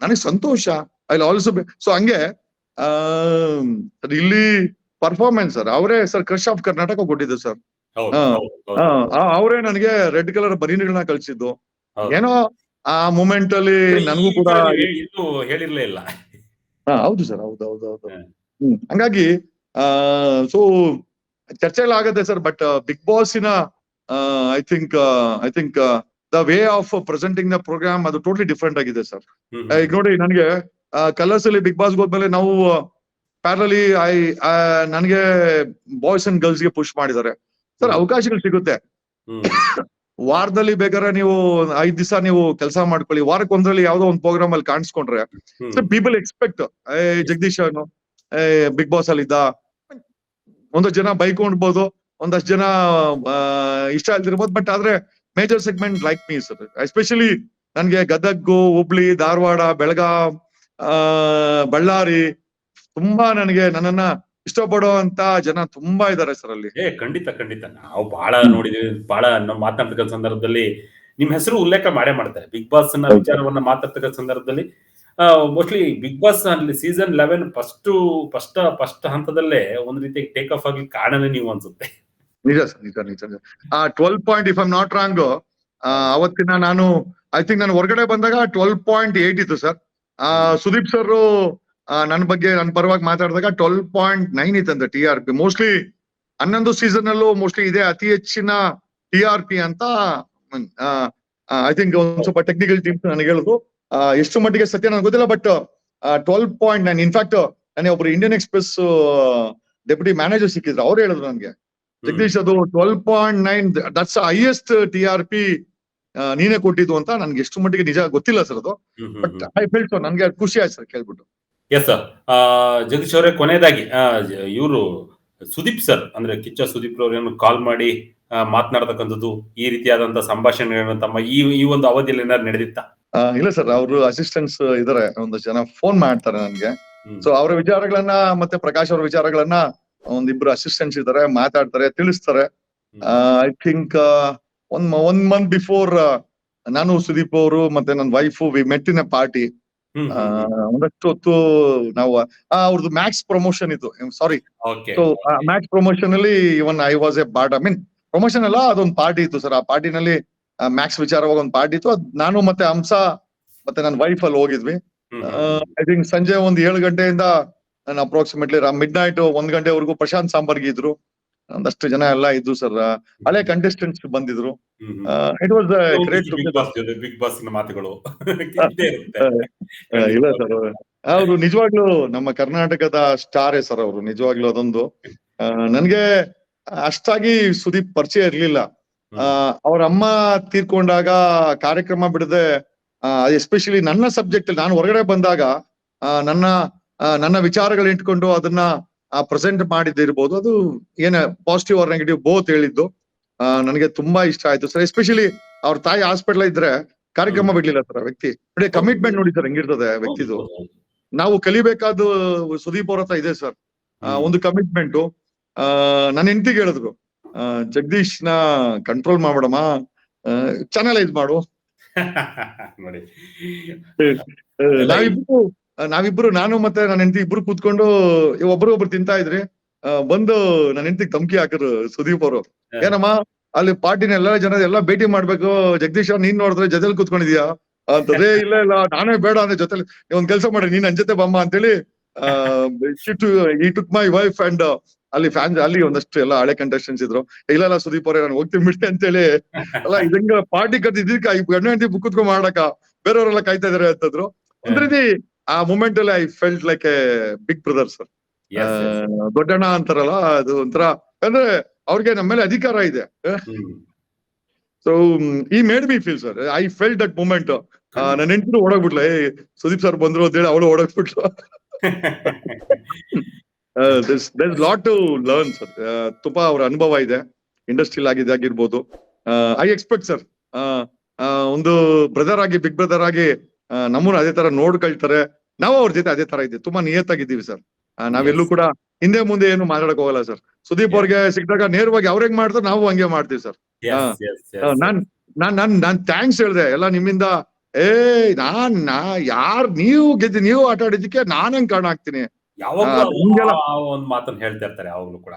ನನಗೆ ಸಂತೋಷ. ಐ ಆಲ್ಸೋ ಸೊ ಹಂಗೆ ಆ ಇಲ್ಲಿ ಪರ್ಫಾರ್ಮೆನ್ಸ್ ಸರ್ ಅವರೇ ಸರ್ ಕ್ರಶ್ ಆಫ್ ಕರ್ನಾಟಕ ಕೊಟ್ಟಿದ್ದು ಸರ್. ಅವರೇ ನನಗೆ ರೆಡ್ ಕಲರ್ ಬನೀನುಗಳನ್ನ ಕಳ್ಸಿದ್ದು. ಏನೋ ಆ ಮೂಮೆಂಟ್ ಅಲ್ಲಿ ನನಗೂ ಕೂಡ ಹೇಳಿರ್ಲೇ ಇಲ್ಲ. ಹೌದು ಸರ್, ಹೌದು. ಹಂಗಾಗಿ ಸೊ ಚರ್ಚೆಗಳಾಗತ್ತೆ ಸರ್. ಬಟ್ ಬಿಗ್ ಬಾಸ್ನ I think the way of presenting the program ಅದು ಟೋಟಲಿ ಡಿಫ್ರೆಂಟ್ ಆಗಿದೆ ಸರ್. ಈಗ ನೋಡಿ, ನನಗೆ ಕಲರ್ಸ್ ಅಲ್ಲಿ ಬಿಗ್ ಬಾಸ್ ಹೋದ್ಮೇಲೆ ನಾವು ಪ್ಯಾರಲಿ ನನಗೆ ಬಾಯ್ಸ್ ಅಂಡ್ ಗರ್ಲ್ಸ್ ಗೆ ಪುಷ್ ಮಾಡಿದ್ದಾರೆ ಸರ್. ಅವಕಾಶಗಳು ಸಿಗುತ್ತೆ. ವಾರದಲ್ಲಿ ಬೇಕಾದ್ರೆ ನೀವು 5 ದಿವಸ ನೀವು ಕೆಲಸ ಮಾಡ್ಕೊಳ್ಳಿ, ವಾರಕ್ಕೆ ಒಂದ್ರಲ್ಲಿ ಯಾವ್ದೋ ಒಂದು ಪ್ರೋಗ್ರಾಮ್ ಅಲ್ಲಿ ಕಾಣಿಸ್ಕೊಂಡ್ರೆ people expect Jagadish Bigg Boss ಅಲ್ಲಿ ಇದ್ದ. ಒಂದಷ್ಟು ಜನ ಬೈಕೊಂಡ್ಬೋದು, ಒಂದಷ್ಟು ಜನ ಇಷ್ಟ ಇಲ್ದಿರ್ಬೋದು. ಬಟ್ ಆದ್ರೆ major segment like me sir. Especially ನನ್ಗೆ ಗದಗು, ಹುಬ್ಳಿ, ಧಾರವಾಡ, ಬೆಳಗಾಂ, ಬಳ್ಳಾರಿ ತುಂಬಾ ನನ್ನನ್ನ ಇಷ್ಟಪಡುವಂತ ಜನ ತುಂಬಾ ಇದಾರೆ ಸರ್ ಅಲ್ಲಿ. ಖಂಡಿತ ನಾವು ಬಹಳ ನೋಡಿದೀವಿ. ಬಹಳ ನಾವು ಮಾತನಾಡ್ತಕ್ಕ ಸಂದರ್ಭದಲ್ಲಿ ನಿಮ್ ಹೆಸರು ಉಲ್ಲೇಖ ಮಾಡ್ತಾರೆ. ಬಿಗ್ ಬಾಸ್ ನ ವಿಚಾರವನ್ನ ಮಾತಾಡ್ತಕ್ಕ ಸಂದರ್ಭದಲ್ಲಿ ಮೋಸ್ಟ್ಲಿ ಬಿಗ್ ಬಾಸ್ ಅಲ್ಲಿ ಸೀಸನ್ 11 ಫಸ್ಟ್ ಹಂತದಲ್ಲೇ ಒಂದ್ ರೀತಿ ಟೇಕ್ ಆಫ್ ಆಗಿ ಕಾರಣನೇ ನೀವು ಅನ್ಸುತ್ತೆ. ನಿಜ ಸರ್, ನಿಜ. 12 point if I am not wrong, ಅವತ್ತಿನ ನಾನು ಐ ಥಿಂಕ್ ನಾನು ಹೊರಗಡೆ ಬಂದಾಗ 12.8 ಇತ್ತು ಸರ್. ಸುದೀಪ್ ಸರ್ ನನ್ನ ಬಗ್ಗೆ ನನ್ನ ಪರವಾಗಿ ಮಾತಾಡಿದಾಗ 12.9 ಇತ್ತಂತೆ TRP. ಮೋಸ್ಟ್ಲಿ 11 ಸೀಸನ್ ಅಲ್ಲೂ ಮೋಸ್ಟ್ಲಿ ಇದೇ ಅತಿ ಹೆಚ್ಚಿನ TRP ಅಂತ ಐ ಥಿಂಕ್ ಒಂದ್ ಸ್ವಲ್ಪ ಟೆಕ್ನಿಕಲ್ ಟೀಮ್ಸ್ ನನಗೆ ಹೇಳುದು. ಎಷ್ಟು ಮಟ್ಟಿಗೆ ಸತ್ಯ ನನಗೆ ಗೊತ್ತಿಲ್ಲ. ಬಟ್ 12.9 ಇನ್ಫ್ಯಾಕ್ಟ್ ನನಗೆ ಒಬ್ರು ಇಂಡಿಯನ್ ಎಕ್ಸ್ಪ್ರೆಸ್ ಡೆಪ್ಯೂಟಿ ಮ್ಯಾನೇಜರ್ ಸಿಕ್ಕಿದ್ರು. ಅವ್ರು ಹೇಳಿದ್ರು ನನಗೆ, ಜಗದೀಶ್ ಅದು 12.9 ದಟ್ಸ್ ಹೈಯೆಸ್ಟ್ TRP ನೀನೇ ಕೊಟ್ಟಿದ್ದು ಅಂತ. ನನ್ಗೆ ಎಷ್ಟು ಮಟ್ಟಿಗೆ ನಿಜ ಗೊತ್ತಿಲ್ಲ ಸರ್ ಅದು. ಬಟ್ ಐ ಫೆಲ್ಟ್ ಸೊ, ನನ್ಗೆ ಖುಷಿ ಆಯ್ತು ಸರ್ ಕೇಳ್ಬಿಟ್ಟು. Yes sir. ಜಗದೀಶ್ ಅವರೇ, ಕೊನೆಯದಾಗಿ ಇವರು ಸುದೀಪ್ ಸರ್ ಅಂದ್ರೆ ಕಿಚ್ಚ ಸುದೀಪ್ ಅವ್ರೇನು ಕಾಲ್ ಮಾಡಿ ಮಾತನಾಡ್ತಕ್ಕಂಥದ್ದು, ಈ ರೀತಿಯಾದಂತ ಸಂಭಾಷಣೆಗಳನ್ನು ತಮ್ಮ ಈ ಒಂದು ಅವಧಿಯಲ್ಲಿ ಏನಾದ್ರು ನಡೆದಿತ್ತ? ಇಲ್ಲ ಸರ್, ಅವರು ಅಸಿಸ್ಟೆಂಟ್ಸ್ ಇದಾರೆ, ಒಂದಷ್ಟು ಜನ ಫೋನ್ ಮಾಡ್ತಾರೆ ನನ್ಗೆ. ಸೊ ಅವರ ವಿಚಾರಗಳನ್ನ ಮತ್ತೆ ಪ್ರಕಾಶ್ ಅವರ ವಿಚಾರಗಳನ್ನ ಒಂದಿಬ್ರು ಅಸಿಸ್ಟೆಂಟ್ಸ್ ಇದಾರೆ, ಮಾತಾಡ್ತಾರೆ, ತಿಳಿಸ್ತಾರೆ. I think one month before ನಾನು ಸುದೀಪ್ ಅವರು ಮತ್ತೆ ನನ್ನ wife we met in a party. ಒಂದಷ್ಟು ಹೊತ್ತು ನಾವು ಅವ್ರದ್ದು ಮ್ಯಾಕ್ಸ್ ಪ್ರಮೋಷನ್ ಇತ್ತು, ಸಾರಿ. ಸೊ ಮ್ಯಾಕ್ಸ್ ಪ್ರಮೋಷನ್ ಅಲ್ಲಿ even I was A part. I mean promotion ಅಲ್ಲ, ಅದೊಂದು ಪಾರ್ಟಿ ಇತ್ತು ಸರ್. ಆ ಪಾರ್ಟಿನಲ್ಲಿ ಮ್ಯಾಕ್ಸ್ ವಿಚಾರವಾಗಿ ಒಂದು ಪಾರ್ಟಿ ಇತ್ತು. ನಾನು ಮತ್ತೆ ಹಂಸ ಮತ್ತೆ ನನ್ನ ವೈಫ್ ಅಲ್ಲಿ ಹೋಗಿದ್ವಿ. ಐ ಥಿಂಕ್ ಸಂಜೆ ಒಂದು 7 ಗಂಟೆಯಿಂದ ನಾನು ಅಪ್ರಾಕ್ಸಿಮೇಟ್ಲಿ ಮಿಡ್ ನೈಟ್ 1 ಗಂಟೆವರೆಗೂ ಪ್ರಶಾಂತ್ ಸಾಂಬರ್ಗಿ ಇದ್ರು, ಒಂದಷ್ಟು ಜನ ಎಲ್ಲ ಇದ್ರು ಸರ್. ಹಳೆ ಕಂಟೆಸ್ಟೆಂಟ್ಸ್ ಬಂದಿದ್ರು. It was great. Bigg Boss ಮಾತುಗಳು ಇಲ್ಲ ಸರ್, ಅವರು ನಿಜವಾಗ್ಲೂ ನಮ್ಮ ಕರ್ನಾಟಕದ ಸ್ಟಾರೇ ಸರ್. ಅವರು ನಿಜವಾಗ್ಲೂ ಅದೊಂದು ನನ್ಗೆ ಅಷ್ಟಾಗಿ ಸುದೀಪ್ ಪರಿಚಯ ಇರ್ಲಿಲ್ಲ. ಅವ್ರ ಅಮ್ಮ ತೀರ್ಕೊಂಡಾಗ ಕಾರ್ಯಕ್ರಮ ಬಿಡದೆ, ಎಸ್ಪೆಷಲಿ ನನ್ನ ಸಬ್ಜೆಕ್ಟ್ ಅಲ್ಲಿ ನಾನು ಹೊರಗಡೆ ಬಂದಾಗ ನನ್ನ ವಿಚಾರಗಳು ಇಟ್ಕೊಂಡು ಅದನ್ನ ಪ್ರೆಸೆಂಟ್ ಮಾಡಿದ್ದಿರ್ಬೋದು. ಅದು ಏನ ಪಾಸಿಟಿವ್ ಆರ್ ನೆಗೆಟಿವ್ ಬೋತ್ ಹೇಳಿದ್ದು ನನಗೆ ತುಂಬಾ ಇಷ್ಟ ಆಯ್ತು ಸರ್. ಎಸ್ಪೆಷಲಿ ಅವ್ರ ತಾಯಿ ಹಾಸ್ಪಿಟಲ್ ಇದ್ರೆ ಕಾರ್ಯಕ್ರಮ ಬಿಡ್ಲಿಲ್ಲ ಸರ್. ವ್ಯಕ್ತಿ ನೋಡಿ, ಕಮಿಟ್ಮೆಂಟ್ ನೋಡಿ ಸರ್ ಹೆಂಗಿರ್ತದೆ ವ್ಯಕ್ತಿದು. ನಾವು ಕಲಿಬೇಕಾದ ಸುದೀಪ್ ಅವ್ರ ಹತ್ರ ಇದೆ ಸರ್, ಒಂದು ಕಮಿಟ್ಮೆಂಟ್. ನನ್ನ ಹೆಂಡತಿಗೆ ಹೇಳಿದ್ರು, ಜಗದೀಶ್ ನ ಕಂಟ್ರೋಲ್ ಮಾಡ್ಬೇಡಮ್ಮ, ಚಾನಲೈಸ್ ಮಾಡು. ನಾವಿಬ್ರು ನಾನು ಮತ್ತೆ ನನ್ನ ಹೆಂಡತಿ ಇಬ್ರು ಕೂತ್ಕೊಂಡು ಒಬ್ರು ತಿಂತಾ ಇದ್ರಿ. ಬಂದು ನನ್ನ ಹೆಂಡತಿಗೆ ಧಮಕಿ ಹಾಕಿದ್ರು ಸುದೀಪ್ ಅವರು, ಏನಮ್ಮ ಅಲ್ಲಿ ಪಾರ್ಟಿನ ಎಲ್ಲ ಜನ ಎಲ್ಲ ಭೇಟಿ ಮಾಡ್ಬೇಕು, ಜಗದೀಶ್ ನೀನ್ ನೋಡಿದ್ರೆ ಜೊತೆಲಿ ಕೂತ್ಕೊಂಡಿದ್ಯಾ ಅಂತದೇ. ಇಲ್ಲ ನಾನೇ ಬೇಡ ಅಂದ್ರೆ ಜೊತೆಲಿ ಒಂದ್ ಕೆಲಸ ಮಾಡ್ರಿ, ನೀನ್ ನನ್ ಜೊತೆ ಬಮ್ಮ ಅಂತೇಳಿ ಈ ಟುಕ್ ಮೈ ವೈಫ್ ಅಂಡ್ ಅಲ್ಲಿ ಫ್ಯಾನ್ಸ್ ಅಲ್ಲಿ ಒಂದಷ್ಟು ಎಲ್ಲ ಹಳೆ ಕಂಟೆಸ್ಟೆಂಟ್ಸ್ ಇದ್ರು. ಇಲ್ಲ ಸುದೀಪ್ ಅವರೇ ನಾನು ಹೋಗ್ತೀನಿ ಬಿಡಿ ಅಂತೇಳಿ ಅಲ್ಲ ಇದಂಗ ಪಾರ್ಟಿ ಕಟ್ಟಿದ್ದಕ್ಕೆ ಗಂಡ ಹೆಂಡತಿ ಕೂತ್ಕೊಂಡ್ ಮಾಡಕ ಬೇರೆಯವರೆಲ್ಲ ಕಾಯ್ತಾ ಇದಾರೆ ಅಂತಂದ್ರು. ಒಂದ್ ರೀತಿ ಆ ಮೂಮೆಂಟ್ ಅಲ್ಲಿ I felt like a big brother sir. ದೊಡ್ಡಣ್ಣ ಅಂತಾರಲ್ಲ, ಅದು ಒಂಥರ ಅಂದ್ರೆ ಅವ್ರಿಗೆ ನಮ್ಮ ಮೇಲೆ ಅಧಿಕಾರ ಇದೆ. ಸೊ ಈ made me feel sir, I felt that moment. ನನ್ನ ಹೆಂಡತಿ ಓಡೋಗ್ಬಿಟ್ಲ, ಸುದೀಪ್ ಸರ್ ಬಂದ್ರು ಅಂತೇಳಿ ಅವಳು ಓಡೋಗ್ಬಿಟ್ಲು. there's lot to learn sir. ತುಂಬಾ ಅವ್ರ ಅನುಭವ ಇದೆ. ಇಂಡಸ್ಟ್ರಿಲ್ ಆಗಿರ್ಬೋದು. ಐ ಎಕ್ಸ್ಪೆಕ್ಟ್ ಸರ್ ಒಂದು ಬ್ರದರ್ ಆಗಿ, ಬಿಗ್ ಬ್ರದರ್ ಆಗಿ ನಮ್ಮನ್ನು ಅದೇ ತರ ನೋಡ್ಕೊಳ್ತಾರೆ. ನಾವು ಅವ್ರ ಜೊತೆ ಅದೇ ತರ ಇದ್ದೀವಿ, ತುಂಬಾ ನಿಯತ್ತಾಗಿದ್ದೀವಿ ಸರ್. ನಾವೆಲ್ಲೂ ಎಸ್ ಕೂಡ ಹಿಂದೆ ಮುಂದೆ ಏನು ಮಾತಾಡಕ್ ಹೋಗಲ್ಲ ಸರ್. ಸುದೀಪ್ ಅವ್ರಿಗೆ ಸಿಕ್ಕಿದಾಗ ನೇರವಾಗಿ ಅವ್ರ ಹೆಂಗ್ ಮಾಡ್ತಾರೆ ನಾವು ಹಂಗೆ ಮಾಡ್ತೀವಿ ಸರ್. ಎಸ್ ಎಸ್ ಎಸ್ ನಾನ್ ಥ್ಯಾಂಕ್ಸ್ ಹೇಳ್ದೆ ಎಲ್ಲ ನಿಮ್ಮಿಂದ. ನೀವು ಆಟ ಆಡಿದ್ದಕ್ಕೆ ನಾನ್ ಹೆಂಗ್ ಕಾರಣ ಆಗ್ತೀನಿ. ಯಾವಾಗ್ಲೂ ನಿಮ್ಗೆಲ್ಲ ಒಂದ್ ಮಾತನ್ನ ಹೇಳ್ತಾ ಇರ್ತಾರೆ ಯಾವಾಗ್ಲೂ ಕೂಡ.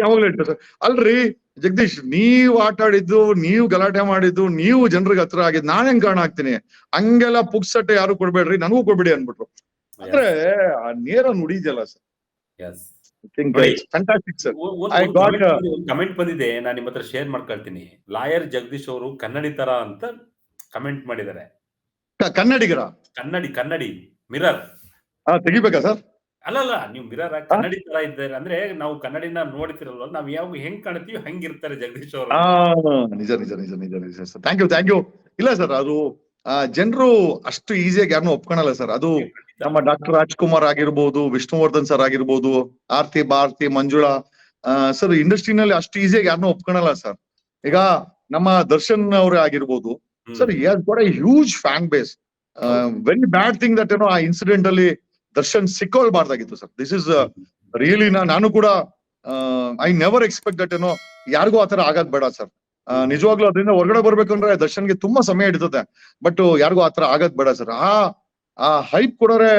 ಯಾವಾಗ್ಲೂ ಹೇಳ್ತಾರೆ ಸರ್. ಅಲ್ರಿ ಜಗದೀಶ್, ನೀವ್ ಆಟ ಆಡಿದ್ದು, ನೀವು ಗಲಾಟೆ ಮಾಡಿದ್ದು, ನೀವು ಜನರಿಗೆ ಹತ್ರ ಆಗಿದ್ದು ನಾನ್ ಹೆಂಗ್ ಕಾರಣ ಆಗ್ತೀನಿ. ಹಂಗೆಲ್ಲ ಪುಕ್ಸಟ್ಟೆ ಯಾರು ಕೊಡ್ಬೇಡ್ರಿ, ನನಗೂ ಕೊಡ್ಬೇಡಿ ಅನ್ಬಿಟ್ರು. ಅಂದ್ರೆ ಆ ನೇರ ನುಡಿದೆಯಲ್ಲ sir. Yes think fantastic sir. I got comment ಬಂದಿದೆ, ನಾನು ನಿಮ್ಮ ಹತ್ರ ಶೇರ್ ಮಾಡ್ಕೊಳ್ತೀನಿ. ಲಾಯರ್ ಜಗದೀಶ್ ಅವರು ಕನ್ನಡಿ ತರ ಅಂತ ಕಮೆಂಟ್ ಮಾಡಿದ್ದಾರೆ. ಕನ್ನಡಿಗರ ಕನ್ನಡಿ ಮಿರರ್ ತೆಗಿಬೇಕಾ ಸರ್? ಅಲ್ಲಲ್ಲ, ನೀವು ಮಿರರ್ ಕನ್ನಡಿ ತರ ಇದ್ದಾರೆ ಅಂದ್ರೆ, ನಾವು ಕನ್ನಡಿನ ನೋಡ್ತಿರಲ್ವ, ನಾವ್ ಯಾವ ಹೆಂಗ್ ಕಾಣ್ತೀವಿ ಹಂಗಿರ್ತಾರೆ ಜಗದೀಶ್ ಅವರು. ನಿಜ ನಿಜ ನಿಜ ನಿಜ ನಿಜ ಸರ್. Thank you. ಇಲ್ಲ ಸರ್, ಅದು ಜನರು ಅಷ್ಟು ಈಸಿಯಾಗಿ ಯಾರನ್ನೂ ಒಪ್ಕೊಳಲ್ಲ ಸರ್. ಅದು ನಮ್ಮ ಡಾಕ್ಟರ್ ರಾಜ್ಕುಮಾರ್ ಆಗಿರ್ಬೋದು, ವಿಷ್ಣುವರ್ಧನ್ ಸರ್ ಆಗಿರ್ಬೋದು, ಆರ್ತಿ, ಭಾರತಿ, ಮಂಜುಳಾ ಸರ್, ಇಂಡಸ್ಟ್ರಿನಲ್ಲಿ ಅಷ್ಟು ಈಸಿಯಾಗಿ ಯಾರನ್ನೂ ಒಪ್ಕೊಳಲ್ಲ ಸರ್. ಈಗ ನಮ್ಮ ದರ್ಶನ್ ಅವರೇ ಆಗಿರ್ಬೋದು sir, got a huge fan base. Very bad thing that ಆ ಇನ್ಸಿಡೆಂಟ್ ಅಲ್ಲಿ ದರ್ಶನ್ ಸಿಕ್ಕೊಳ್ಬಾರ್ದಾಗಿತ್ತು ಸರ್. ದಿಸ್ ಇಸ್ ರಿಯಲಿ ನಾನು ಕೂಡ ಐ ನೆವರ್ ಎಕ್ಸ್ಪೆಕ್ಟ್ ದಟ್ ಯಾರಿಗೂ ಆತರ ಆಗದ್ ಬೇಡ ಸರ್. ನಿಜವಾಗ್ಲೂ ಅದರಿಂದ ಹೊರಗಡೆ ಬರ್ಬೇಕಂದ್ರೆ ದರ್ಶನ್ಗೆ ತುಂಬಾ ಸಮಯ ಹಿಡಿತದೆ. ಬಟ್ ಯಾರಿಗೂ ಆತರ ಆಗದ್ ಬೇಡ ಸರ್. ಆ ಹೈಪ್ ಕೊಡೋರೆ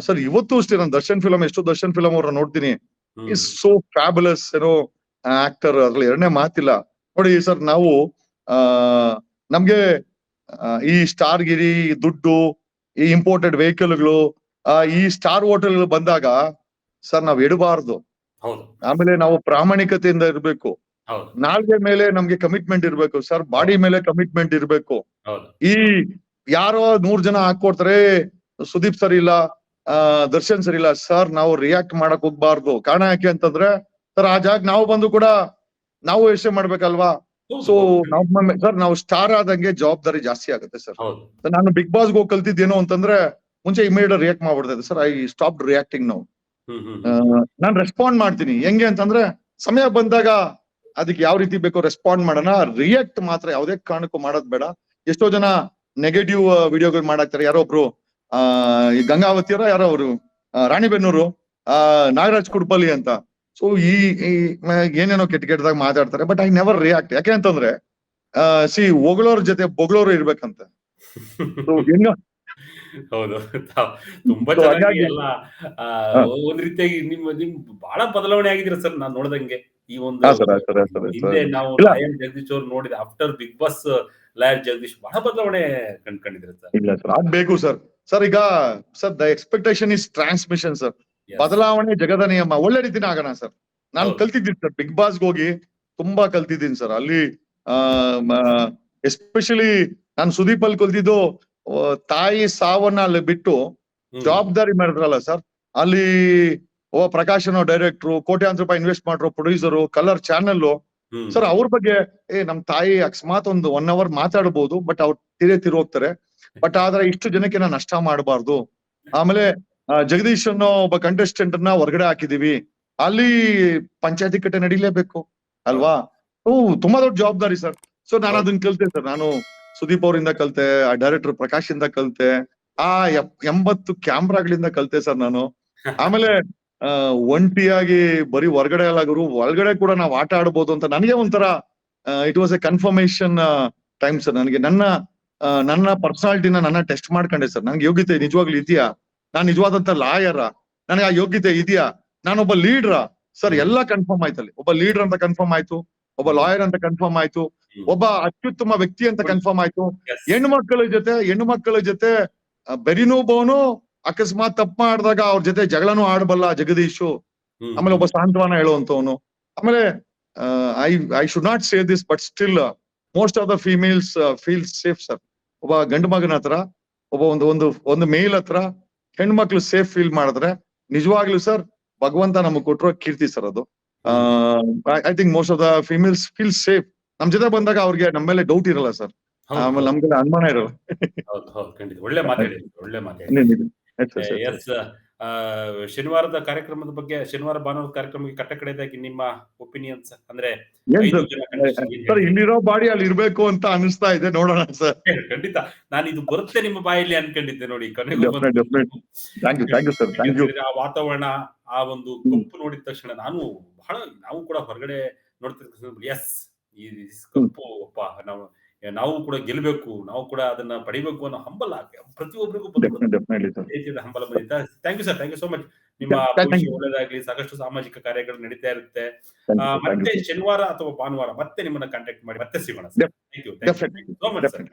ಸರ್. ಇವತ್ತು ಅಷ್ಟೇ ನಾನು ದರ್ಶನ್ ಫಿಲಂ, ಎಷ್ಟು ದರ್ಶನ್ ಫಿಲಂ ಅವ್ರನ್ನ ನೋಡ್ತೀನಿ. ಇಸ್ ಸೋ ಫ್ಯಾಬುಲಸ್ ಆಕ್ಟರ್, ಅದ್ರಲ್ಲಿ ಎರಡನೇ ಮಾತಿಲ್ಲ. ನೋಡಿ ಸರ್, ನಾವು ನಮ್ಗೆ ಈ ಸ್ಟಾರ್ ಗಿರಿ, ದುಡ್ಡು, ಈ ಇಂಪೋರ್ಟೆಡ್ ವೆಹಿಕಲ್ಗಳು, ಈ ಸ್ಟಾರ್ ಹೋಟೆಲ್ ಬಂದಾಗ ಸರ್ ನಾವ್ ಎಡಬಾರ್ದು. ಆಮೇಲೆ ನಾವು ಪ್ರಾಮಾಣಿಕತೆಯಿಂದ ಇರ್ಬೇಕು. ನಾಲ್ಗೆ ಮೇಲೆ ನಮ್ಗೆ ಕಮಿಟ್ಮೆಂಟ್ ಇರ್ಬೇಕು ಸರ್. ಬಾಡಿ ಮೇಲೆ ಕಮಿಟ್ಮೆಂಟ್ ಇರ್ಬೇಕು. ಈ ಯಾರೋ 100 ಜನ ಹಾಕೊಡ್ತಾರೆ, ಸುದೀಪ್ ಸರಿ ಇಲ್ಲ, ದರ್ಶನ್ ಸರಿ ಇಲ್ಲ ಸರ್, ನಾವು ರಿಯಾಕ್ಟ್ ಮಾಡಕ್ ಹೋಗ್ಬಾರ್ದು. ಕಾರಣ ಯಾಕೆ ಅಂತಂದ್ರೆ ಸರ್, ಆ ಜಾಗ ನಾವು ಬಂದು ಕೂಡ ನಾವು ಯೋಚನೆ ಮಾಡ್ಬೇಕಲ್ವಾ. ಸೊ ಸರ್, ನಾವು ಸ್ಟಾರ್ ಆದಂಗೆ ಜವಾಬ್ದಾರಿ ಜಾಸ್ತಿ ಆಗುತ್ತೆ ಸರ್. ನಾನು ಬಿಗ್ ಬಾಸ್ಗೆ ಹೋಗಿ ಕಲ್ತಿದ್ದೇನು ಅಂತಂದ್ರೆ, ಮುಂಚೆ ಇಮಿಡಿಯೇಟ್ ರಿಯಾಕ್ಟ್ ಮಾಡ್ಬಿಡ್ತದೆ ಸರ್. ಐ ಸ್ಟಾಪ್ ರಿಯಾಕ್ಟಿಂಗ್ ನಾವು. ನಾನ್ ರೆಸ್ಪಾಂಡ್ ಮಾಡ್ತೀನಿ. ಹೆಂಗೆ ಅಂತಂದ್ರೆ, ಸಮಯ ಬಂದಾಗ ಅದಕ್ಕೆ ಯಾವ ರೀತಿ ಬೇಕೋ ರೆಸ್ಪಾಂಡ್ ಮಾಡೋಣ. ರಿಯಾಕ್ಟ್ ಮಾತ್ರ ಯಾವುದೇ ಕಾರಣಕ್ಕೂ ಮಾಡೋದ್ ಬೇಡ. ಎಷ್ಟೋ ಜನ ನೆಗೆಟಿವ್ ವಿಡಿಯೋಗಳು ಮಾಡಾಕ್ತಾರೆ. ಯಾರೋ ಒಬ್ರು ಈ ಗಂಗಾವತಿಯವರ ಯಾರೋ ಅವರು ರಾಣಿಬೆನ್ನೂರು ನಾಗರಾಜ್ ಕುಡ್ಪಲ್ಲಿ ಅಂತ. ಸೊ ಈ ಏನೇನೋ ಕೆಟ್ಟದಾಗ ಮಾತಾಡ್ತಾರೆ. But I never react. ಯಾಕೆ ಅಂತಂದ್ರೆ ಹೊಗಳೋರ್ ಜೊತೆ ಬೊಗಳೋರು ಇರ್ಬೇಕಂತ. ಹೌದು, ತುಂಬಾ ಚೆನ್ನಾಗಿ ಎಲ್ಲ ಒಂದ್ ರೀತಿಯಾಗಿ ನಿಮ್ ಬಹಳ ಬದಲಾವಣೆ ಆಗಿದ್ದೀರಾ ಸರ್. ನಾನ್ ನೋಡ್ದಂಗೆ ಈ ಒಂದು ಹಿಂದೆ ನಾವು ಲಾಯರ್ ಜಗದೀಶ್ ಅವ್ರು ನೋಡಿದ after Bigg Boss lawyer Jagadish ಬಹಳ ಬದಲಾವಣೆ ಕಂಡ್ಕೊಂಡಿದ್ರೆ ಸರ್. ಇಲ್ಲ ಸರ್, ಆಗ್ಬೇಕು ಸರ್. ಸರ್ ಈಗ sir, the expectation is transmission sir. ಬದಲಾವಣೆ ಜಗದ ನಿಯಮ. ಒಳ್ಳೆ ರೀತಿನ ಆಗೋಣ ಸರ್. ನಾನು ಕಲ್ತಿದ್ದೀನಿ ಸರ್, ಬಿಗ್ ಬಾಸ್ಗೆ ಹೋಗಿ ತುಂಬಾ ಕಲ್ತಿದ್ದೀನಿ ಸರ್. ಅಲ್ಲಿ ಎಸ್ಪೆಷಲಿ ನಾನು ಸುದೀಪ್ ಅಲ್ಲಿ ಕಲ್ತಿದ್ದು, ತಾಯಿ ಸಾವನ್ನ ಅಲ್ಲಿ ಬಿಟ್ಟು ಜವಾಬ್ದಾರಿ ಮಾಡಿದ್ರಲ್ಲ ಸರ್. ಅಲ್ಲಿ ಪ್ರಕಾಶ್ ಅನ್ನೋ ಡೈರೆಕ್ಟ್ರು, ಕೋಟ್ಯಾಂತರ ರೂಪಾಯಿ ಇನ್ವೆಸ್ಟ್ ಮಾಡ್ರು ಪ್ರೊಡ್ಯೂಸರು, ಕಲರ್ ಚಾನೆಲ್ ಸರ್. ಅವ್ರ ಬಗ್ಗೆ ನಮ್ ತಾಯಿ ಅಕಸ್ಮಾತ್ ಒಂದು 1 hour ಮಾತಾಡ್ಬೋದು, ಬಟ್ ಅವ್ರು ತಿರು ಹೋಗ್ತಾರೆ. ಬಟ್ ಆದ್ರೆ ಇಷ್ಟು ಜನಕ್ಕೆ ನಾನು ನಷ್ಟ ಮಾಡಬಾರ್ದು. ಆಮೇಲೆ ಜಗದೀಶ್ ಅನ್ನೋ ಒಬ್ಬ ಕಂಟೆಸ್ಟೆಂಟ್ ನ ಹೊರಗಡೆ ಹಾಕಿದೀವಿ. ಅಲ್ಲಿ ಪಂಚಾಯತಿ ಕಟ್ಟೆ ನಡೀಲೇಬೇಕು ಅಲ್ವಾ. ತುಂಬಾ ದೊಡ್ಡ ಜವಾಬ್ದಾರಿ ಸರ್. ಸೊ ನಾನು ಅದನ್ನ ಕಲ್ತೆ ಸರ್. ನಾನು ಸುದೀಪ್ ಅವರಿಂದ ಕಲ್ತೆ, ಆ ಡೈರೆಕ್ಟರ್ ಪ್ರಕಾಶ್ ಇಂದ ಕಲ್ತೆ, ಆ 80 ಕ್ಯಾಮ್ರಾಗಳಿಂದ ಕಲ್ತೆ ಸರ್ ನಾನು. ಆಮೇಲೆ ಒಂಟಿಯಾಗಿ ಬರೀ ಹೊರಗಡೆ ಅಲ್ಲ ಗುರು, ಒಳಗಡೆ ಕೂಡ ನಾವು ಆಟ ಆಡ್ಬೋದು ಅಂತ ನನಗೆ ಒಂಥರ it was A confirmation time sir. ನನಗೆ ನನ್ನ ಪರ್ಸನಾಲಿಟಿನ ನನ್ನ ಟೆಸ್ಟ್ ಮಾಡ್ಕೊಂಡೆ ಸರ್. ನನ್ಗೆ ಯೋಗ್ಯತೆ ನಿಜವಾಗ್ಲೂ ಇದೆಯಾ? ನಾನ್ ನಿಜವಾದಂತ ಲಾಯರ? ನನಗೆ ಆ ಯೋಗ್ಯತೆ ಇದೆಯಾ? ನಾನೊಬ್ಬ ಲೀಡ್ರ ಸರ್? ಎಲ್ಲ ಕನ್ಫರ್ಮ್ ಆಯ್ತಲ್ಲಿ. ಒಬ್ಬ ಲೀಡರ್ ಅಂತ ಕನ್ಫರ್ಮ್ ಆಯ್ತು, ಒಬ್ಬ ಲಾಯರ್ ಅಂತ ಕನ್ಫರ್ಮ್ ಆಯ್ತು, ಒಬ್ಬ ಅತ್ಯುತ್ತಮ ವ್ಯಕ್ತಿ ಅಂತ ಕನ್ಫರ್ಮ್ ಆಯ್ತು. ಹೆಣ್ಣು ಮಕ್ಕಳ ಜೊತೆ ಬೆರಿನೂಬೋನು ಅಕಸ್ಮಾತ್ ತಪ್ಪು ಮಾಡಿದಾಗ ಅವ್ರ ಜೊತೆ ಜಗಳನೂ ಆಡಬಲ್ಲ ಜಗದೀಶು. ಆಮೇಲೆ ಒಬ್ಬ ಸಾಂತ್ವನ ಹೇಳುವಂತವನು. ಆಮೇಲೆ I should not say this, but still most of the females feel safe sir. ಒಬ್ಬ ಗಂಡು ಮಗನ ಹತ್ರ, ಒಬ್ಬ ಒಂದು ಮೇಲ್ ಹತ್ರ ಹೆಣ್ಮಕ್ಳು ಸೇಫ್ ಫೀಲ್ ಮಾಡಿದ್ರೆ ನಿಜವಾಗ್ಲೂ ಸರ್ ಭಗವಂತ ನಮಗ್ ಕೊಟ್ಟಿರೋ ಕೀರ್ತಿ ಸರ್ ಅದು. I think most of the females feel safe. ನಮ್ ಜೊತೆ ಬಂದಾಗ ಅವ್ರಿಗೆ ನಮ್ಮ ಮೇಲೆ ಡೌಟ್ ಇರಲ್ಲ ಸರ್. ಆಮೇಲೆ ನಮ್ಗೆ ಅನುಮಾನ ಇರಲ್ಲ. ಒಳ್ಳೆ ಮಾತಾಡಿ. ಎಸ್, ಶನಿವಾರದ ಕಾರ್ಯಕ್ರಮದ ಬಗ್ಗೆ, ಶನಿವಾರ ಭಾನುವಾರ ಕಾರ್ಯಕ್ರಮಕ್ಕೆ ಕಟ್ಟ ಕಡೆದಾಗಿ ನಿಮ್ಮ ಒಪಿನಿಯನ್ಸ್ ಅಂದ್ರೆ ಏನ್ 5 ಸರ್ ಜನ contestant ಏನ್ ಸರ್ ಹೇಳ್ತೀರಿ? ಇಲ್ಲಿರೋ ಬಾಡಿ ಅಲ್ಲಿ ಇರ್ಬೇಕು ಅಂತ ಅನಿಸ್ತಾ ಇದೆ, ನೋಡೋಣ ಸರ್. ಖಂಡಿತ ನಾನು ಇದು ಬರುತ್ತೆ ನಿಮ್ಮ ಬಾಯಲ್ಲಿ ಅನ್ಕೊಂಡಿದ್ದೆ ನೋಡಿ, ಕೊನೆಗೂ definite definite. Thank you sir, thank you. ಆ ವಾತಾವರಣ, ಆ ಒಂದು ಕಪ್ಪು ನೋಡಿದ ತಕ್ಷಣ ನಾವು ಕೂಡ ಹೊರಗಡೆ ನೋಡ್ತಿರ್ತೀವಿ, ಎಸ್ ಈ ಕಪ್ಪು ಅಪ್ಪ, ನಾವು ಕೂಡ ಗೆಲ್ಬೇಕು, ನಾವು ಕೂಡ ಅದನ್ನ ಪಡಿಬೇಕು ಅನ್ನೋ ಹಂಬಲ ಪ್ರತಿಯೊಬ್ಬರಿಗೂ ಡೆಫಿನೆಟ್ಲಿ ಸರ್. ಹಂಬಲ ಬಂದಿದ್ದ. Thank you sir, thank you so much. ನಿಮ್ಮ ಭವಿಷ್ಯ ಒಳ್ಳೆದಾಗ್ಲಿ, ಸಾಕಷ್ಟು ಸಾಮಾಜಿಕ ಕಾರ್ಯಗಳು ನಡೀತಾ ಇರುತ್ತೆ. ಮತ್ತೆ ಶನಿವಾರ ಅಥವಾ ಭಾನುವಾರ ಮತ್ತೆ ನಿಮ್ಮನ್ನ ಕಾಂಟ್ಯಾಕ್ಟ್ ಮಾಡಿ ಮತ್ತೆ ಸಿಗೋಣ. Thank you so much sir.